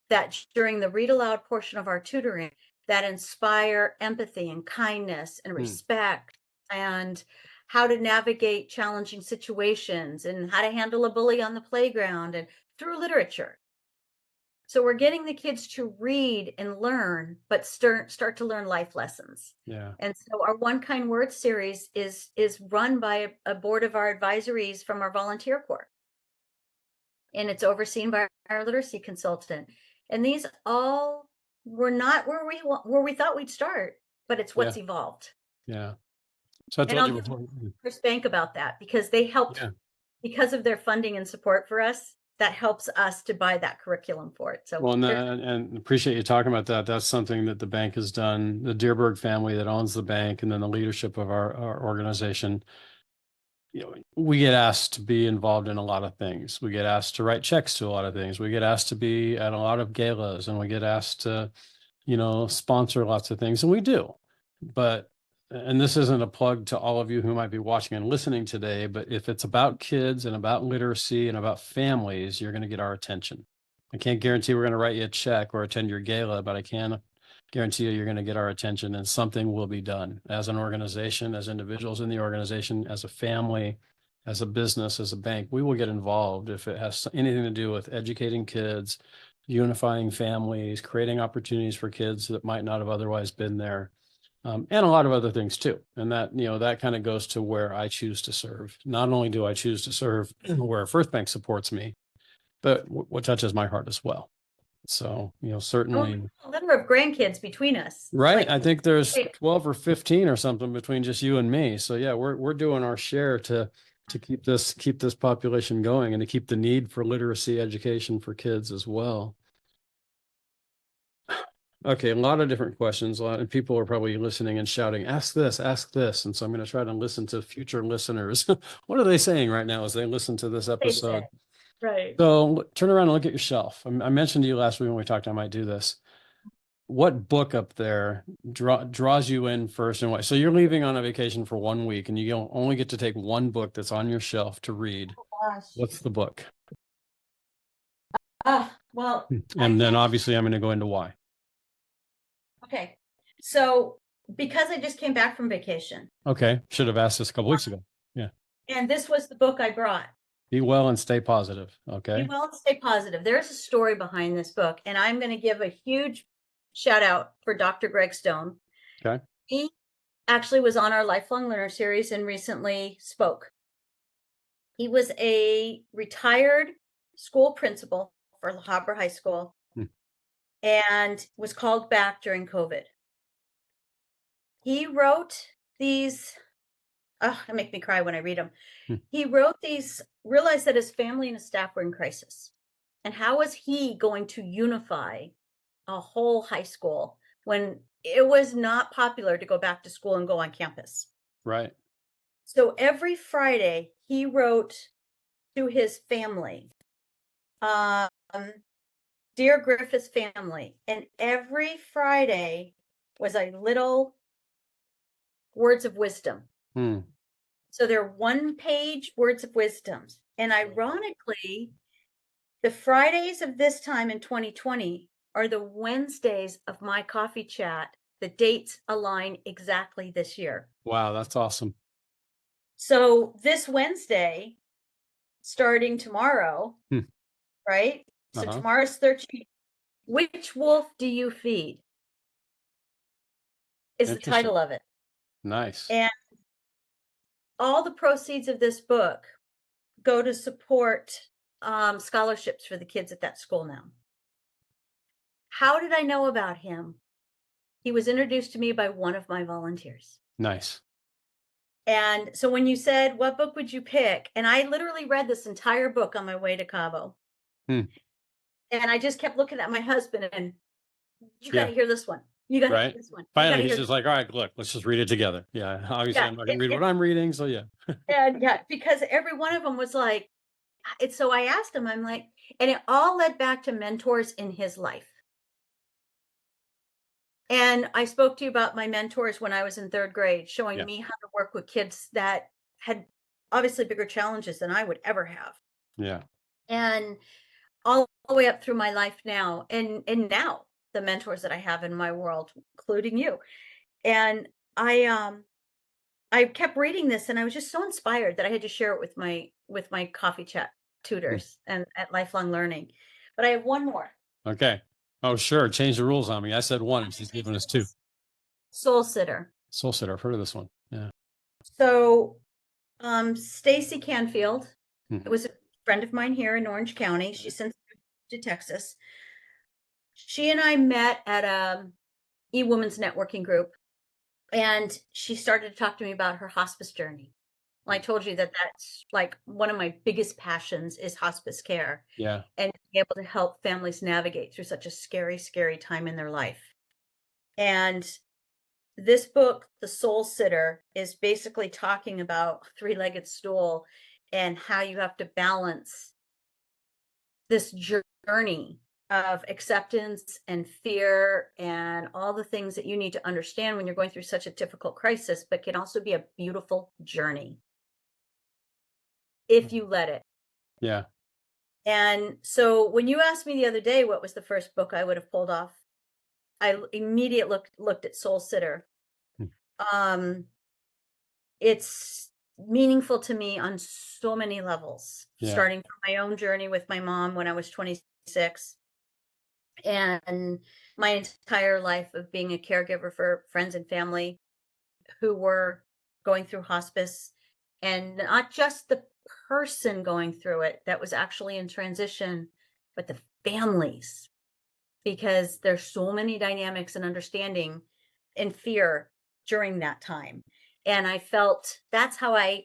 that during the read aloud portion of our tutoring that inspire empathy and kindness and respect and how to navigate challenging situations and how to handle a bully on the playground and through literature. So we're getting the kids to read and learn, but start to learn life lessons. Yeah. And so our One Kind Word series is run by a board of our advisories from our volunteer corps. And it's overseen by our literacy consultant. And these all were not where we thought we'd start, but it's what's evolved. Yeah. So I told you before. First Bank about that, because they helped because of their funding and support for us. That helps us to buy that curriculum for it. So, well, and appreciate you talking about that. That's something that the bank has done. The Dearberg family that owns the bank, and then the leadership of our organization we get asked to be involved in a lot of things. We get asked to write checks to a lot of things. We get asked to be at a lot of galas, and we get asked to, sponsor lots of things, and we do. But, and this isn't a plug to all of you who might be watching and listening today, but if it's about kids and about literacy and about families, you're going to get our attention. I can't guarantee we're going to write you a check or attend your gala, but I can guarantee you're going to get our attention, and something will be done as an organization, as individuals in the organization, as a family, as a business, as a bank. We will get involved if it has anything to do with educating kids, unifying families, creating opportunities for kids that might not have otherwise been there, and a lot of other things too. And that, that kind of goes to where I choose to serve. Not only do I choose to serve where First Bank supports me, but what touches my heart as well. So, certainly. A litter of grandkids between us. Right. I think there's 12 or 15 or something between just you and me. So yeah, we're doing our share to keep this population going, and to keep the need for literacy education for kids as well. Okay, a lot of different questions. A lot of people are probably listening and shouting, ask this. And so I'm going to try to listen to future listeners. What are they saying right now as they listen to this episode? Right. So turn around and look at your shelf. I mentioned to you last week when we talked, I might do this. What book up there draws you in first, and why? So you're leaving on a vacation for 1 week, and you only get to take one book that's on your shelf to read. Oh, gosh. What's the book? Well, and then obviously I'm going to go into why. Okay. So because I just came back from vacation. Okay. Should have asked this a couple weeks ago. Yeah. And this was the book I brought. Be well and stay positive. Okay. Be well and stay positive. There's a story behind this book, and I'm going to give a huge shout out for Dr. Greg Stone. Okay. He actually was on our Lifelong Learner series and recently spoke. He was a retired school principal for La Habra High School and was called back during COVID. He wrote these, they make me cry when I read them. He wrote these, realized that his family and his staff were in crisis. And how was he going to unify a whole high school when it was not popular to go back to school and go on campus? Right. So every Friday he wrote to his family, Dear Griffith's family. And every Friday was a little words of wisdom. So they're 1-page words of wisdom. And ironically, the Fridays of this time in 2020 are the Wednesdays of my coffee chat. The dates align exactly this year. Wow, that's awesome. So this Wednesday, starting tomorrow, right? So tomorrow's 13th. Which wolf do you feed? Is the title of it. Nice. And all the proceeds of this book go to support scholarships for the kids at that school now. How did I know about him? He was introduced to me by one of my volunteers. Nice. And so when you said, what book would you pick? And I literally read this entire book on my way to Cabo. And I just kept looking at my husband and, you got to hear this one. You got to hear this one. Finally, he's just like, all right, look, let's just read it together. Yeah. Obviously, I'm not going to read what I'm reading. So yeah. And yeah, because every one of them was like, so I asked him, I'm like, and it all led back to mentors in his life. And I spoke to you about my mentors when I was in 3rd grade, showing me how to work with kids that had obviously bigger challenges than I would ever have. Yeah. And all the way up through my life now, and now the mentors that I have in my world, including you. And I kept reading this, and I was just so inspired that I had to share it with my coffee chat tutors and at Lifelong Learning. But I have one more. Okay. Oh, sure. Change the rules on me. I said 1 and she's giving us 2. Soul Sitter. Soul Sitter. I've heard of this one. Yeah. So Stacy Canfield, it was a friend of mine here in Orange County. She's since moved to Texas. She and I met at a e-women's networking group, and she started to talk to me about her hospice journey. Well, I told you that that's like one of my biggest passions is hospice care. Yeah. And being able to help families navigate through such a scary, scary time in their life. And this book, The Soul Sitter, is basically talking about three-legged stool and how you have to balance this journey of acceptance and fear and all the things that you need to understand when you're going through such a difficult crisis, but can also be a beautiful journey if you let it. Yeah. And so when you asked me the other day what was the first book I would have pulled off, I immediately looked at Soul Sitter. Um, it's meaningful to me on so many levels, Yeah. starting from my own journey with my mom when I was 26, and my entire life of being a caregiver for friends and family who were going through hospice, and not just the person going through it that was actually in transition, but the families, because there's so many dynamics and understanding and fear during that time. And I felt that's how I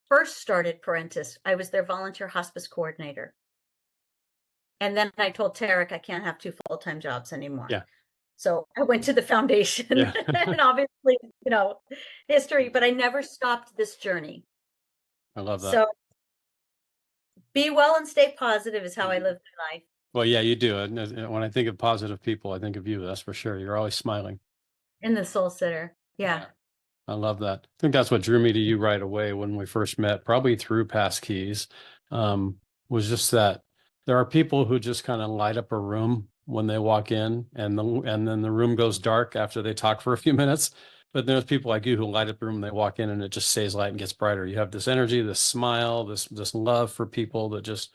first started Parentis. I was their volunteer hospice coordinator. And then I told Tarek I can't have 2 full-time jobs anymore. Yeah. So I went to the foundation Yeah. and obviously, history, but I never stopped this journey. I love that. So be well and stay positive is how I live my life. Well, yeah, you do. And when I think of positive people, I think of you. That's for sure. You're always smiling. In the Soul Sitter. Yeah. I love that. I think that's what drew me to you right away when we first met, probably through Pass Keys, was just that there are people who just kind of light up a room when they walk in, and then the room goes dark after they talk for a few minutes. But there's people like you who light up the room, they walk in and it just stays light and gets brighter. You have this energy, this smile, this love for people that just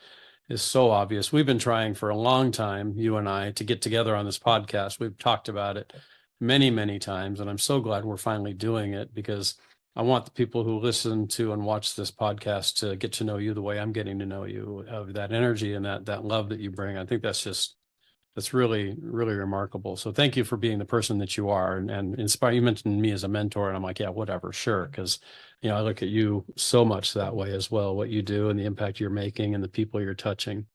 is so obvious. We've been trying for a long time, you and I, to get together on this podcast. We've talked about it many, many times, and I'm so glad we're finally doing it, because I want the people who listen to and watch this podcast to get to know you the way I'm getting to know you, of that energy and that love that you bring. I think that's really, really remarkable. So thank you for being the person that you are and inspire. You mentioned me as a mentor, and I'm like, yeah, whatever, sure. Because, I look at you so much that way as well, what you do and the impact you're making and the people you're touching.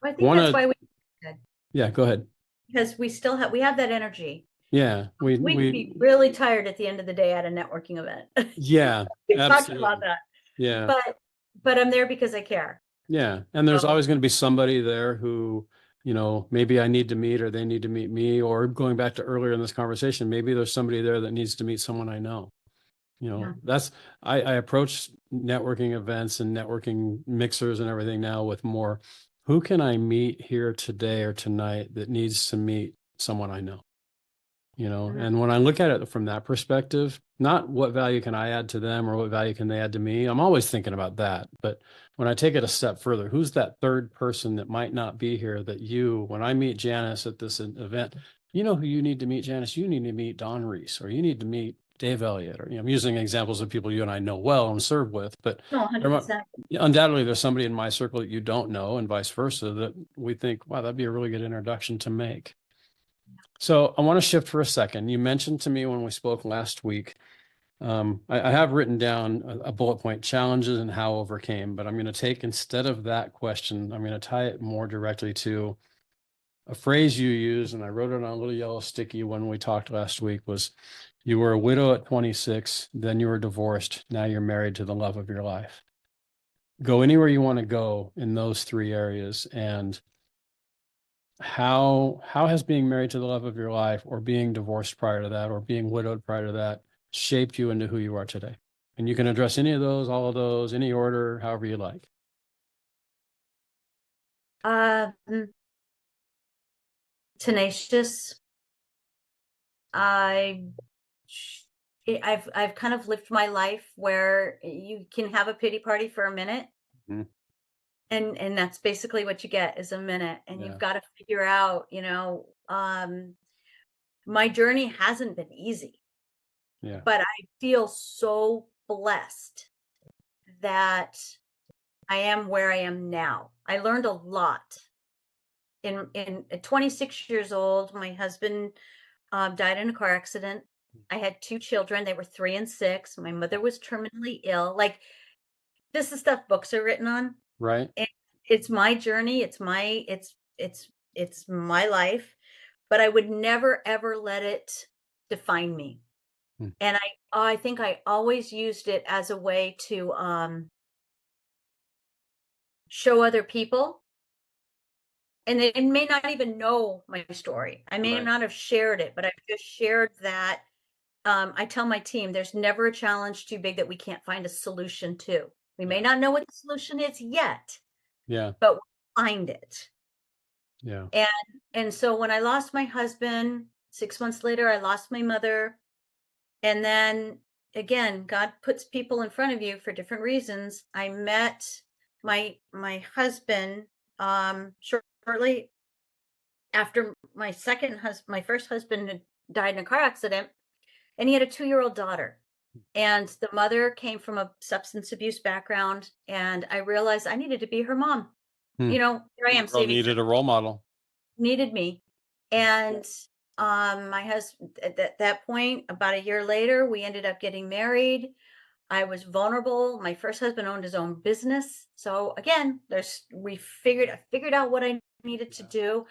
I think that's why Yeah, go ahead. because we have that energy. Yeah, We'd be really tired at the end of the day at a networking event. Yeah, we talked absolutely. about that. Yeah. But I'm there because I care. Yeah. And there's always going to be somebody there who, maybe I need to meet, or they need to meet me, or going back to earlier in this conversation, maybe there's somebody there that needs to meet someone I know. I approach networking events and networking mixers and everything now with more, who can I meet here today or tonight that needs to meet someone I know? And when I look at it from that perspective, not what value can I add to them or what value can they add to me, I'm always thinking about that. But when I take it a step further, who's that third person that might not be here that when I meet Janice at this event, who you need to meet, Janice? You need to meet Don Reese, or you need to meet Dave Elliott, or, I'm using examples of people you and I know well and serve with, but No, 100%. undoubtedly there's somebody in my circle that you don't know, and vice versa, that we think, wow, that'd be a really good introduction to make. So I want to shift for a second. You mentioned to me when we spoke last week, I have written down a bullet point, challenges and how overcame, but I'm going to take, instead of that question, I'm going to tie it more directly to a phrase you used, and I wrote it on a little yellow sticky when we talked last week, was you were a widow at 26, then you were divorced, now you're married to the love of your life. Go anywhere you want to go in those 3 areas, and how has being married to the love of your life, or being divorced prior to that, or being widowed prior to that, shaped you into who you are today? And you can address any of those, all of those, any order, however you like. Tenacious. I've kind of lived my life where you can have a pity party for a minute. Mhm. And that's basically what you get, is a minute. And Yeah. you've got to figure out, my journey hasn't been easy. Yeah. But I feel so blessed that I am where I am now. I learned a lot. At 26 years old, my husband died in a car accident. I had 2 children. They were 3 and 6. My mother was terminally ill. Like, this is stuff books are written on. Right. And it's my journey. It's my life. But I would never, ever let it define me. Hmm. And I think I always used it as a way to show other people, and they may not even know my story. I may Right. not have shared it, but I've just shared that. I tell my team, there's never a challenge too big that we can't find a solution to. We may not know what the solution is yet, Yeah. but we'll find it. Yeah. And so when I lost my husband, 6 months later, I lost my mother. And then again, God puts people in front of you for different reasons. I met my husband shortly after my first husband had died in a car accident, and he had a 2-year-old daughter. And the mother came from a substance abuse background, and I realized I needed to be her mom. Hmm. Here I am Girl saving, needed a role model. needed me. And my husband, at that point, about a year later, we ended up getting married. I was vulnerable. My first husband owned his own business. So again, I figured out what I needed to do.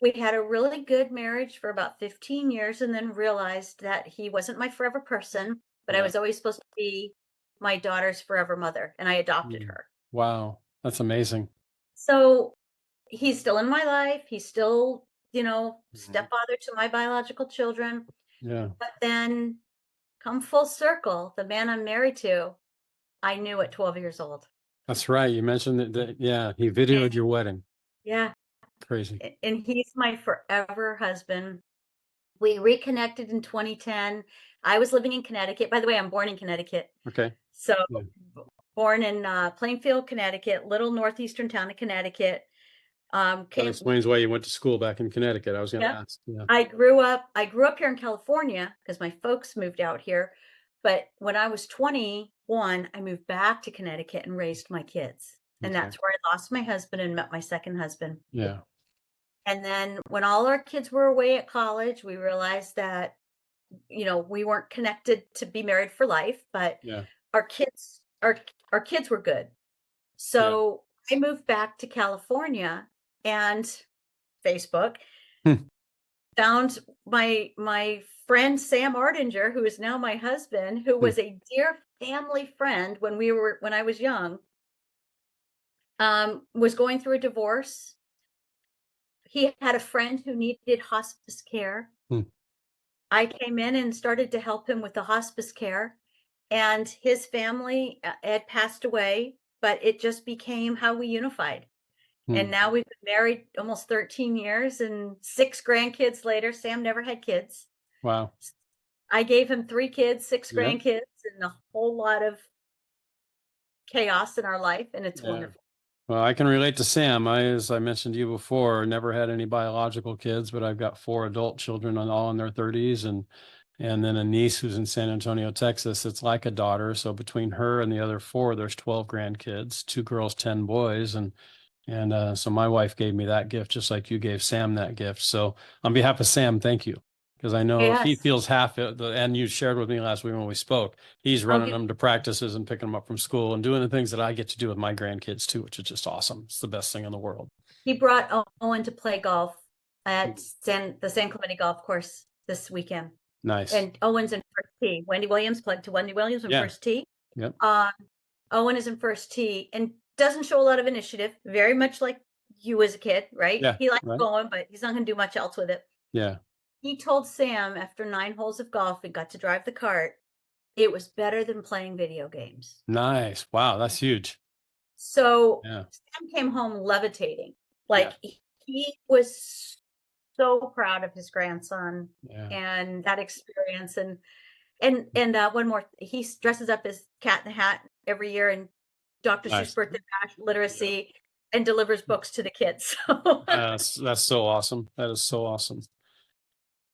We had a really good marriage for about 15 years, and then realized that he wasn't my forever person, but I Yeah. was always supposed to be my daughter's forever mother, and I adopted Mm. her. Wow. That's amazing. So he's still in my life. He's still, Mhm. stepfather to my biological children. Yeah. But then come full circle, the man I'm married to, I knew at 12 years old. That's right. You mentioned that yeah, he And videoed your wedding. yeah, Crazy. and he's my forever husband. We reconnected in 2010. I was living in Connecticut. By the way, I'm born in Connecticut. Okay. So Yeah. born in Plainfield, Connecticut, little northeastern town of Connecticut. That Came explains why you went to school back in Connecticut. I was going to Yeah. ask. Yeah. I grew up here in California because my folks moved out here. But when I was 21, I moved back to Connecticut and raised my kids. And Okay. that's where I lost my husband and met my second husband. Yeah. And then when all our kids were away at college, we realized that, we weren't connected to be married for life, but Yeah. our kids were good. So I moved back to California, and Facebook Hmm. found my friend Sam Ardinger, who is now my husband, who was a dear family friend when I was young, was going through a divorce. He had a friend who needed hospice care. Hmm. I came in and started to help him with the hospice care, and his family had passed away, but it just became how we unified. And Hmm. now we've been married almost 13 years and 6 grandkids later. Sam never had kids. Wow. I gave him 3 kids, 6 Yep. grandkids, and a whole lot of chaos in our life, and it's Yeah. wonderful. Well, I can relate to Sam. As I mentioned to you before, never had any biological kids, but I've got 4 adult children, all in their 30s, and then a niece who's in San Antonio, Texas. It's like a daughter. So between her and the other 4, there's 12 grandkids, 2 girls, 10 boys, and so my wife gave me that gift, just like you gave Sam that gift. So on behalf of Sam, thank you. Because I know he Yes. feels half it, and you shared with me last week when we spoke, he's running them to practices and picking them up from school and doing the things that I get to do with my grandkids too, which is just awesome. It's the best thing in the world. He brought Owen to play golf at the San Clemente Golf Course this weekend. Nice. And Owen's in first tee. Wendy Williams plugged to Wendy Williams in first tee. Yep. Owen is in first tee and doesn't show a lot of initiative, very much like you as a kid, right? Yeah. He likes Right. going, but he's not going to do much else with it. Yeah. He told Sam after 9 holes of golf, we got to drive the cart, it was better than playing video games. Nice. Wow. That's huge. So Yeah. Sam came home levitating. Like he was so proud of his grandson and that experience. And one more, he dresses up as Cat in the Hat every year and Dr. Nice. Seuss birthday bash, literacy, and delivers books to the kids. That's so awesome. That is so awesome.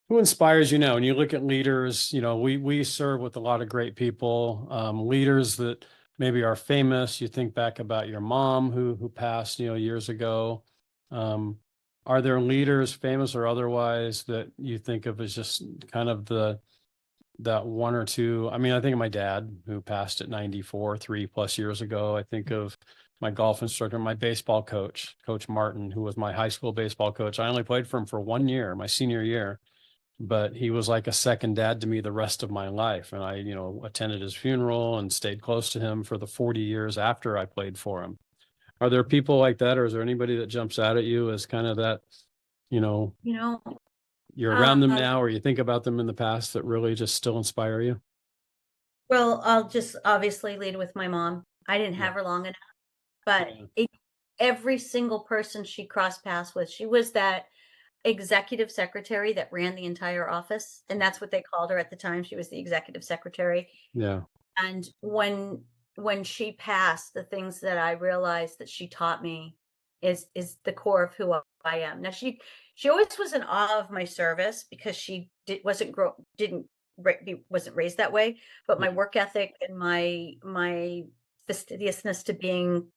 Who inspires you now? When you look at leaders, we serve with a lot of great people, leaders that maybe are famous. You think back about your mom who passed, years ago. Are there leaders, famous or otherwise, that you think of as just kind of that one or two? I mean, I think of my dad who passed at 94, 3+ years ago. I think of my golf instructor, my baseball coach, Coach Martin, who was my high school baseball coach. I only played for him for 1 year, my senior year. but he was like a second dad to me the rest of my life. And I, attended his funeral and stayed close to him for the 40 years after I played for him. Are there people like that, or is there anybody that jumps out at you as kind of that, You know, you're around them now, or you think about them in the past that really just still inspire you? well, I'll just obviously lead with my mom. I didn't have her long enough, but every single person she crossed paths with, she was that executive secretary that ran the entire office, and that's what they called her at the time. She was the executive secretary. Yeah. And when she passed, the things that I realized that she taught me is the core of who I am. Now she always was in awe of my service because she wasn't raised that way, but my work ethic and my fastidiousness to being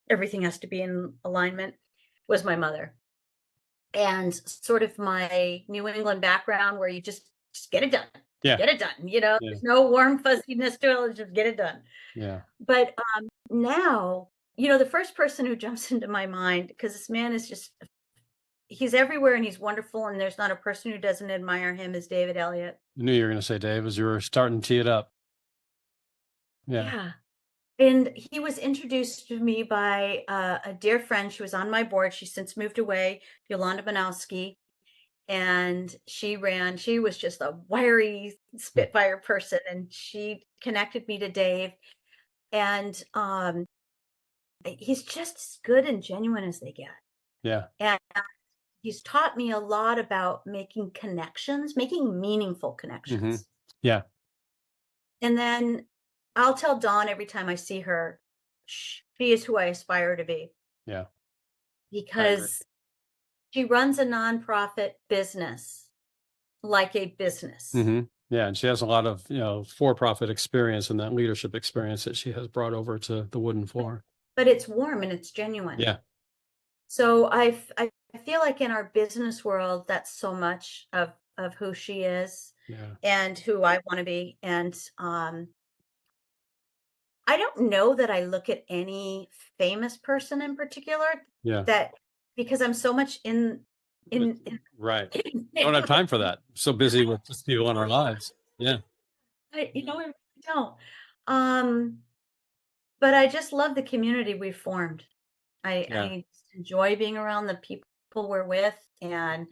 everything has to be in alignment was my mother. And sort of my New England background where you just get it done. Yeah. Get it done. There's no warm fuzziness to it. Let's just get it done. Yeah. But now, the first person who jumps into my mind, because this man is just, he's everywhere and he's wonderful. And there's not a person who doesn't admire him, is David Elliott. I knew you were going to say Dave as you were starting to tee it up. Yeah. And he was introduced to me by a dear friend. She was on my board. She's since moved away, Yolanda Banowski. And she was just a wiry spitfire person. And she connected me to Dave. And he's just as good and genuine as they get. Yeah. And he's taught me a lot about making connections, making meaningful connections. Yeah. And then I'll tell Dawn every time I see her, she is who I aspire to be. Yeah. Because she runs a nonprofit business like a business. Yeah. And she has a lot of, for-profit experience and that leadership experience that she has brought over to the wooden floor. But it's warm and it's genuine. Yeah. So I feel like in our business world, that's so much of who she is and who I want to be. And I don't know that I look at any famous person in particular that, because I'm so much in right. Don't have time for that. So busy with just people in our lives. Yeah. I really don't. But I just love the community we've formed. I just enjoy being around the people we're with and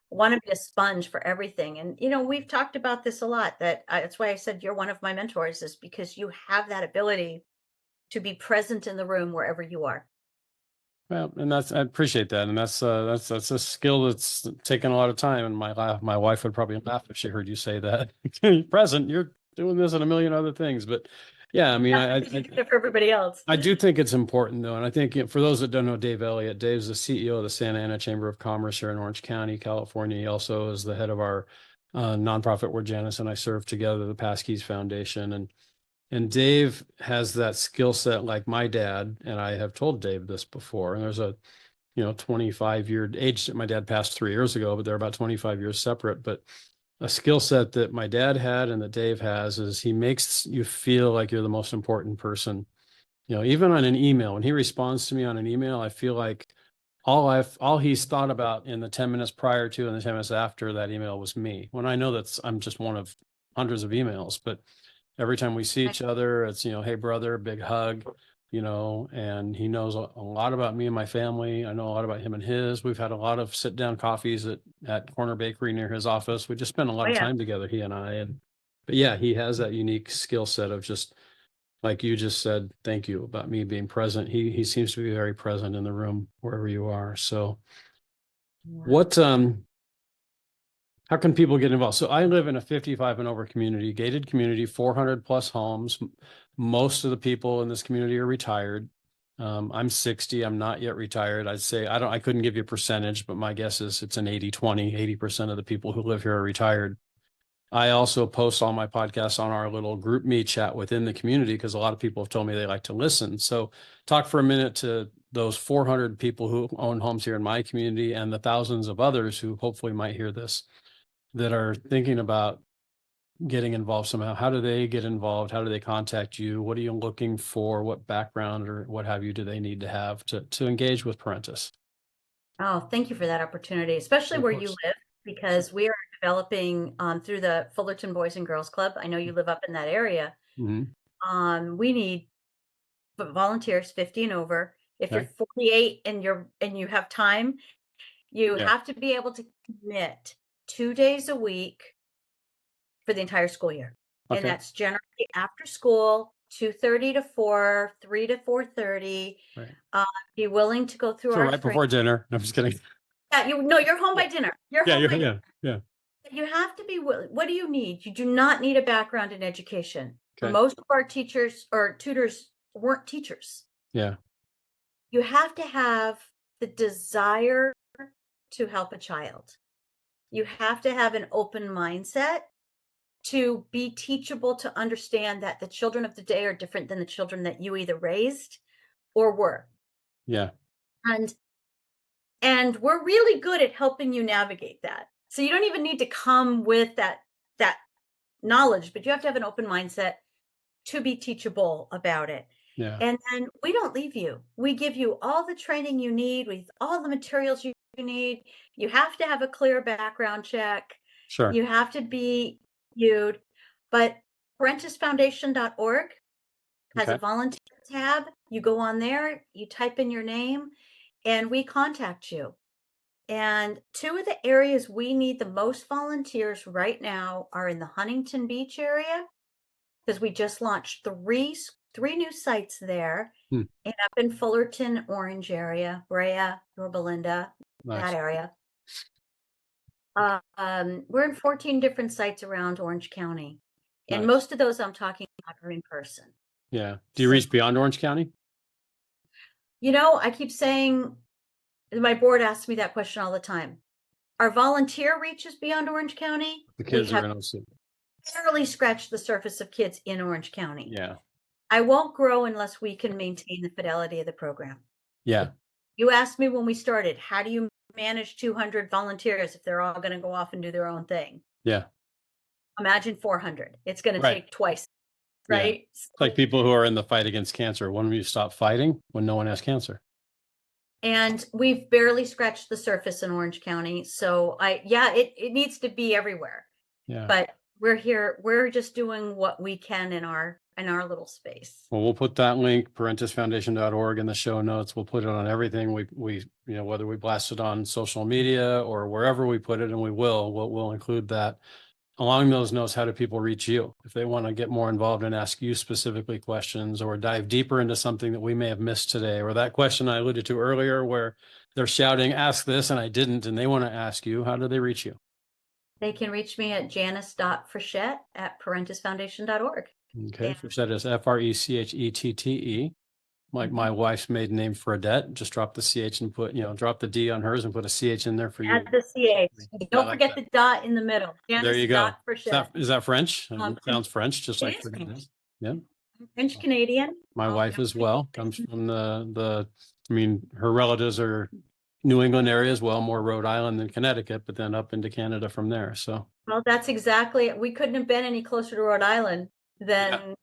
want to be a sponge for everything. And, we've talked about this a lot, that's why I said you're one of my mentors, is because you have that ability to be present in the room wherever you are. Well, and I appreciate that. And that's a skill that's taken a lot of time. And my wife would probably laugh if she heard you say that. Present, you're doing this and a million other things, but yeah, I mean, I for everybody else. I do think it's important though. And I think for those that don't know Dave Elliott, Dave's the CEO of the Santa Ana Chamber of Commerce here in Orange County, California. He also is the head of our nonprofit where Janice and I serve together, the Parentis Foundation. And Dave has that skill set like my dad, and I have told Dave this before, and there's a 25-year age. My dad passed 3 years ago, but they're about 25 years separate. But a skill set that my dad had and that Dave has is he makes you feel like you're the most important person. Even on an email, when he responds to me on an email, I feel like all he's thought about in the 10 minutes prior to and the 10 minutes after that email was me. When I know I'm just one of hundreds of emails, but every time we see each other, it's, hey, brother, big hug, and he knows a lot about me and my family. I know a lot about him and his. We've had a lot of sit down coffees at Corner Bakery near his office. We just spent a lot of time together, he and I. But yeah, he has that unique skill set of just, like you just said, thank you about me being present. He seems to be very present in the room wherever you are. So how can people get involved? So I live in a 55 and over community, gated community, 400 plus homes. Most of the people in this community are retired. I'm 60. I'm not yet retired. I'd say I couldn't give you a percentage, but my guess is it's an 80-20. 80% of the people who live here are retired. I also post all my podcasts on our little group me chat within the community because a lot of people have told me they like to listen. So talk for a minute to those 400 people who own homes here in my community and the thousands of others who hopefully might hear this, that are thinking about getting involved somehow. How do they get involved? How do they contact you? What are you looking for? What background or what have you do they need to have to engage with Parentis? Oh, thank you for that opportunity, especially where you live. because we are developing through the Fullerton Boys and Girls Club. I know you live up in that area. Mm-hmm. We need volunteers 50 and over. If Okay. you're 48 and you have time, you Yeah. have to be able to commit 2 days a week for the entire school year. And Okay. that's generally after school, 2:30 to 4, 3 to 4:30. Right. Be willing to go through So our right training. before dinner. No, I'm just kidding. Yeah, you're home by dinner. You're Yeah, home by dinner. yeah. You have to be willing. What do you need? You do not need a background in education. Okay. Most of our teachers or tutors weren't teachers. Yeah. You have to have the desire to help a child. You have to have an open mindset to be teachable, to understand that the children of the day are different than the children that you either raised or were. Yeah. And we're really good at helping you navigate that. So you don't even need to come with that knowledge, but you have to have an open mindset to be teachable about it. Yeah. And then we don't leave you. We give you all the training you need with all the materials you need. You have to have a clear background check. Sure. You have to be viewed. But parentisfoundation.org has Okay. a volunteer tab. You go on there, you type in your name, and we contact you. And two of the areas we need the most volunteers right now are in the Huntington Beach area, because we just launched three new sites there, Hmm. and up in Fullerton, Orange area, Brea, Yorba Linda, Nice. that area. We're in 14 different sites around Orange County, and Nice. most of those I'm talking about are in person. Yeah. Do you reach beyond Orange County? I keep saying, my board asks me that question all the time. Our volunteer reaches beyond Orange County. The kids We are have in OC. barely scratched the surface of kids in Orange County. Yeah. I won't grow unless we can maintain the fidelity of the program. Yeah. You asked me when we started, how do you manage 200 volunteers if they're all going to go off and do their own thing? Yeah. Imagine 400. It's going to Right. take twice, Yeah. right? It's like people who are in the fight against cancer. When will you stop fighting? When no one has cancer. And we've barely scratched the surface in Orange County. So it needs to be everywhere. Yeah. But we're here. We're just doing what we can in our little space. Well, we'll put that link, parentisfoundation.org, in the show notes. We'll put it on everything. We whether we blast it on social media or wherever we put it, and we'll include that. Along those notes, how do people reach you if they want to get more involved and ask you specifically questions or dive deeper into something that we may have missed today, or that question I alluded to earlier where they're shouting, ask this, and I didn't, and they want to ask you, how do they reach you? They can reach me at janice.frechette@parentisfoundation.org. Okay, Frechette is Frechette. Like my wife's maiden name, Fredette. Just drop the CH and drop the D on hers and put a CH in there for you. Add the CH. Don't like forget that. the dot in the middle. There you go. Frechette. Is that French? Um, Sounds French, just it like is Fredette French. is. Yeah. French Canadian. My wife as well comes from her relatives are New England area as well, more Rhode Island than Connecticut, but then up into Canada from there. So, Well, that's exactly. We couldn't have been any closer to Rhode Island than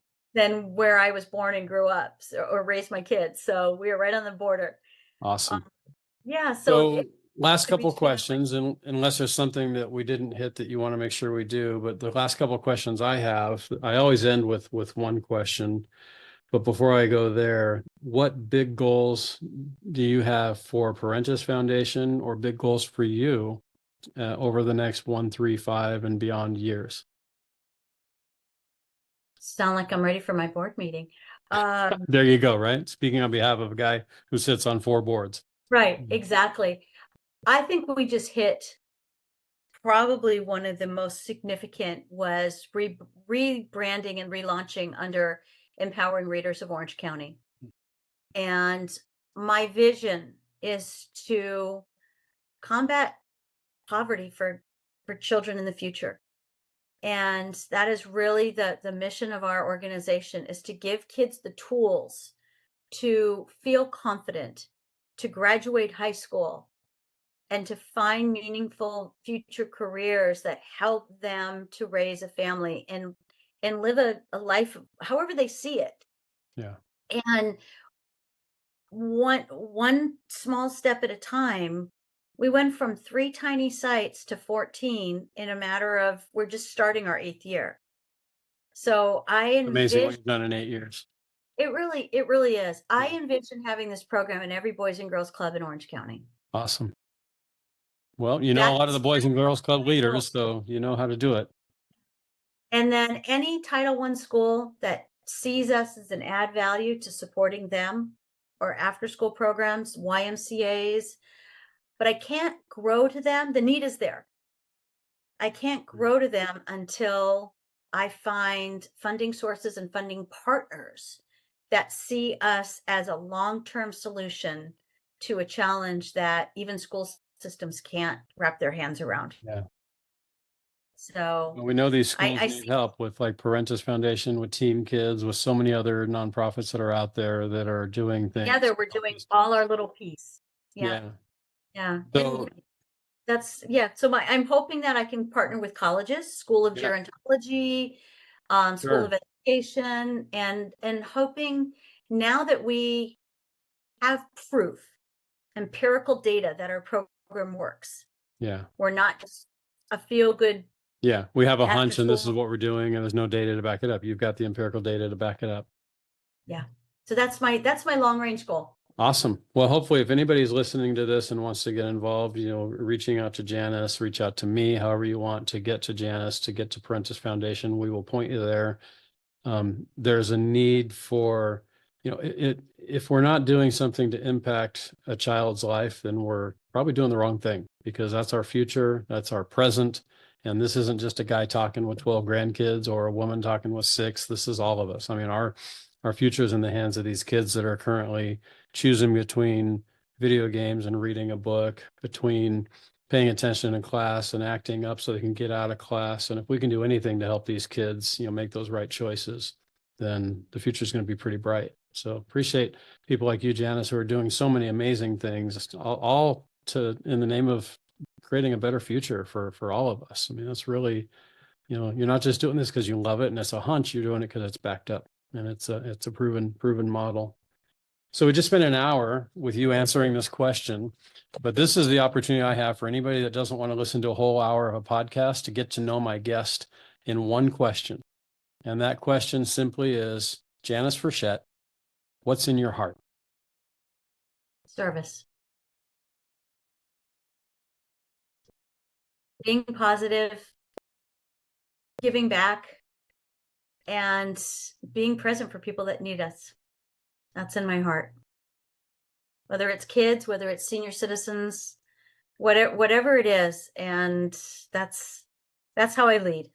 where I was born and grew up, or raised my kids. So we are right on the border. awesome. Yeah. So last to couple reach questions, and unless there's something that we didn't hit that you want to make sure we do, but the last couple questions I have, I always end with one question. But before I go there, what big goals do you have for Parentis Foundation, or big goals for you over the next 1, 3, 5, and beyond years? Sound like I'm ready for my board meeting. There you go, right? Speaking on behalf of a guy who sits on 4 boards. Right, exactly. I think we just hit probably one of the most significant was rebranding and relaunching under Empowering Readers of Orange County. And my vision is to combat poverty for children in the future. And that is really the mission of our organization, is to give kids the tools to feel confident, to graduate high school, and to find meaningful future careers that help them to raise a family and live a life however they see it. Yeah. And one small step at a time, We went from 3 tiny sites to 14 in a matter of, we're just starting our 8th year. So I Amazing what envision, you've done in 8 years. it really is. I envision having this program in every Boys and Girls Club in Orange County. Awesome. Well, you know a lot of the Boys and Girls Club leaders, so you know how to do it. And then any Title I school that sees us as an add value to supporting them, or after school programs, YMCAs, but I can't grow to them. The need is there. I can't grow to them until I find funding sources and funding partners that see us as a long-term solution to a challenge that even school systems can't wrap their hands around. Yeah. So Well, we know these schools I need see help with like Parentis Foundation, with Team Kids, with so many other nonprofits that are out there that are doing things. together we're doing all our little piece. Yeah. Yeah. So That's so I'm hoping that I can partner with colleges, School of Yeah. Gerontology, School Sure. of Education, and hoping now that we have proof, empirical data that our program works. Yeah. We're not just a feel good. Yeah. We have a After hunch and this is school. what we're doing, and there's no data to back it up. You've got the empirical data to back it up. Yeah. So that's my long range goal. Awesome. Well, hopefully if anybody's listening to this and wants to get involved, you know, reaching out to Janice, reach out to me, however you want to get to Janice, to get to Parentis Foundation, we will point you there. There's a need for, you know, if we're not doing something to impact a child's life, then we're probably doing the wrong thing, because that's our future, that's our present. And this isn't just a guy talking with 12 grandkids or a woman talking with 6. This is all of us. I mean, our future is in the hands of these kids that are currently choosing between video games and reading a book, between paying attention in class and acting up so they can get out of class. And if we can do anything to help these kids, you know, make those right choices, then the future is going to be pretty bright. So appreciate people like you, Janice, who are doing so many amazing things, all to in the name of creating a better future for all of us. I mean, that's really, you know, you're not just doing this because you love it and it's a hunch. You're doing it because it's backed up, and it's a proven model. So we just spent an hour with you answering this question, but this is the opportunity I have for anybody that doesn't want to listen to a whole hour of a podcast to get to know my guest in one question. And that question simply is, Janice Frechette, what's in your heart? Service. Being positive, giving back, and being present for people that need us. That's in my heart. Whether it's kids, whether it's senior citizens, whatever it is. And that's how I lead.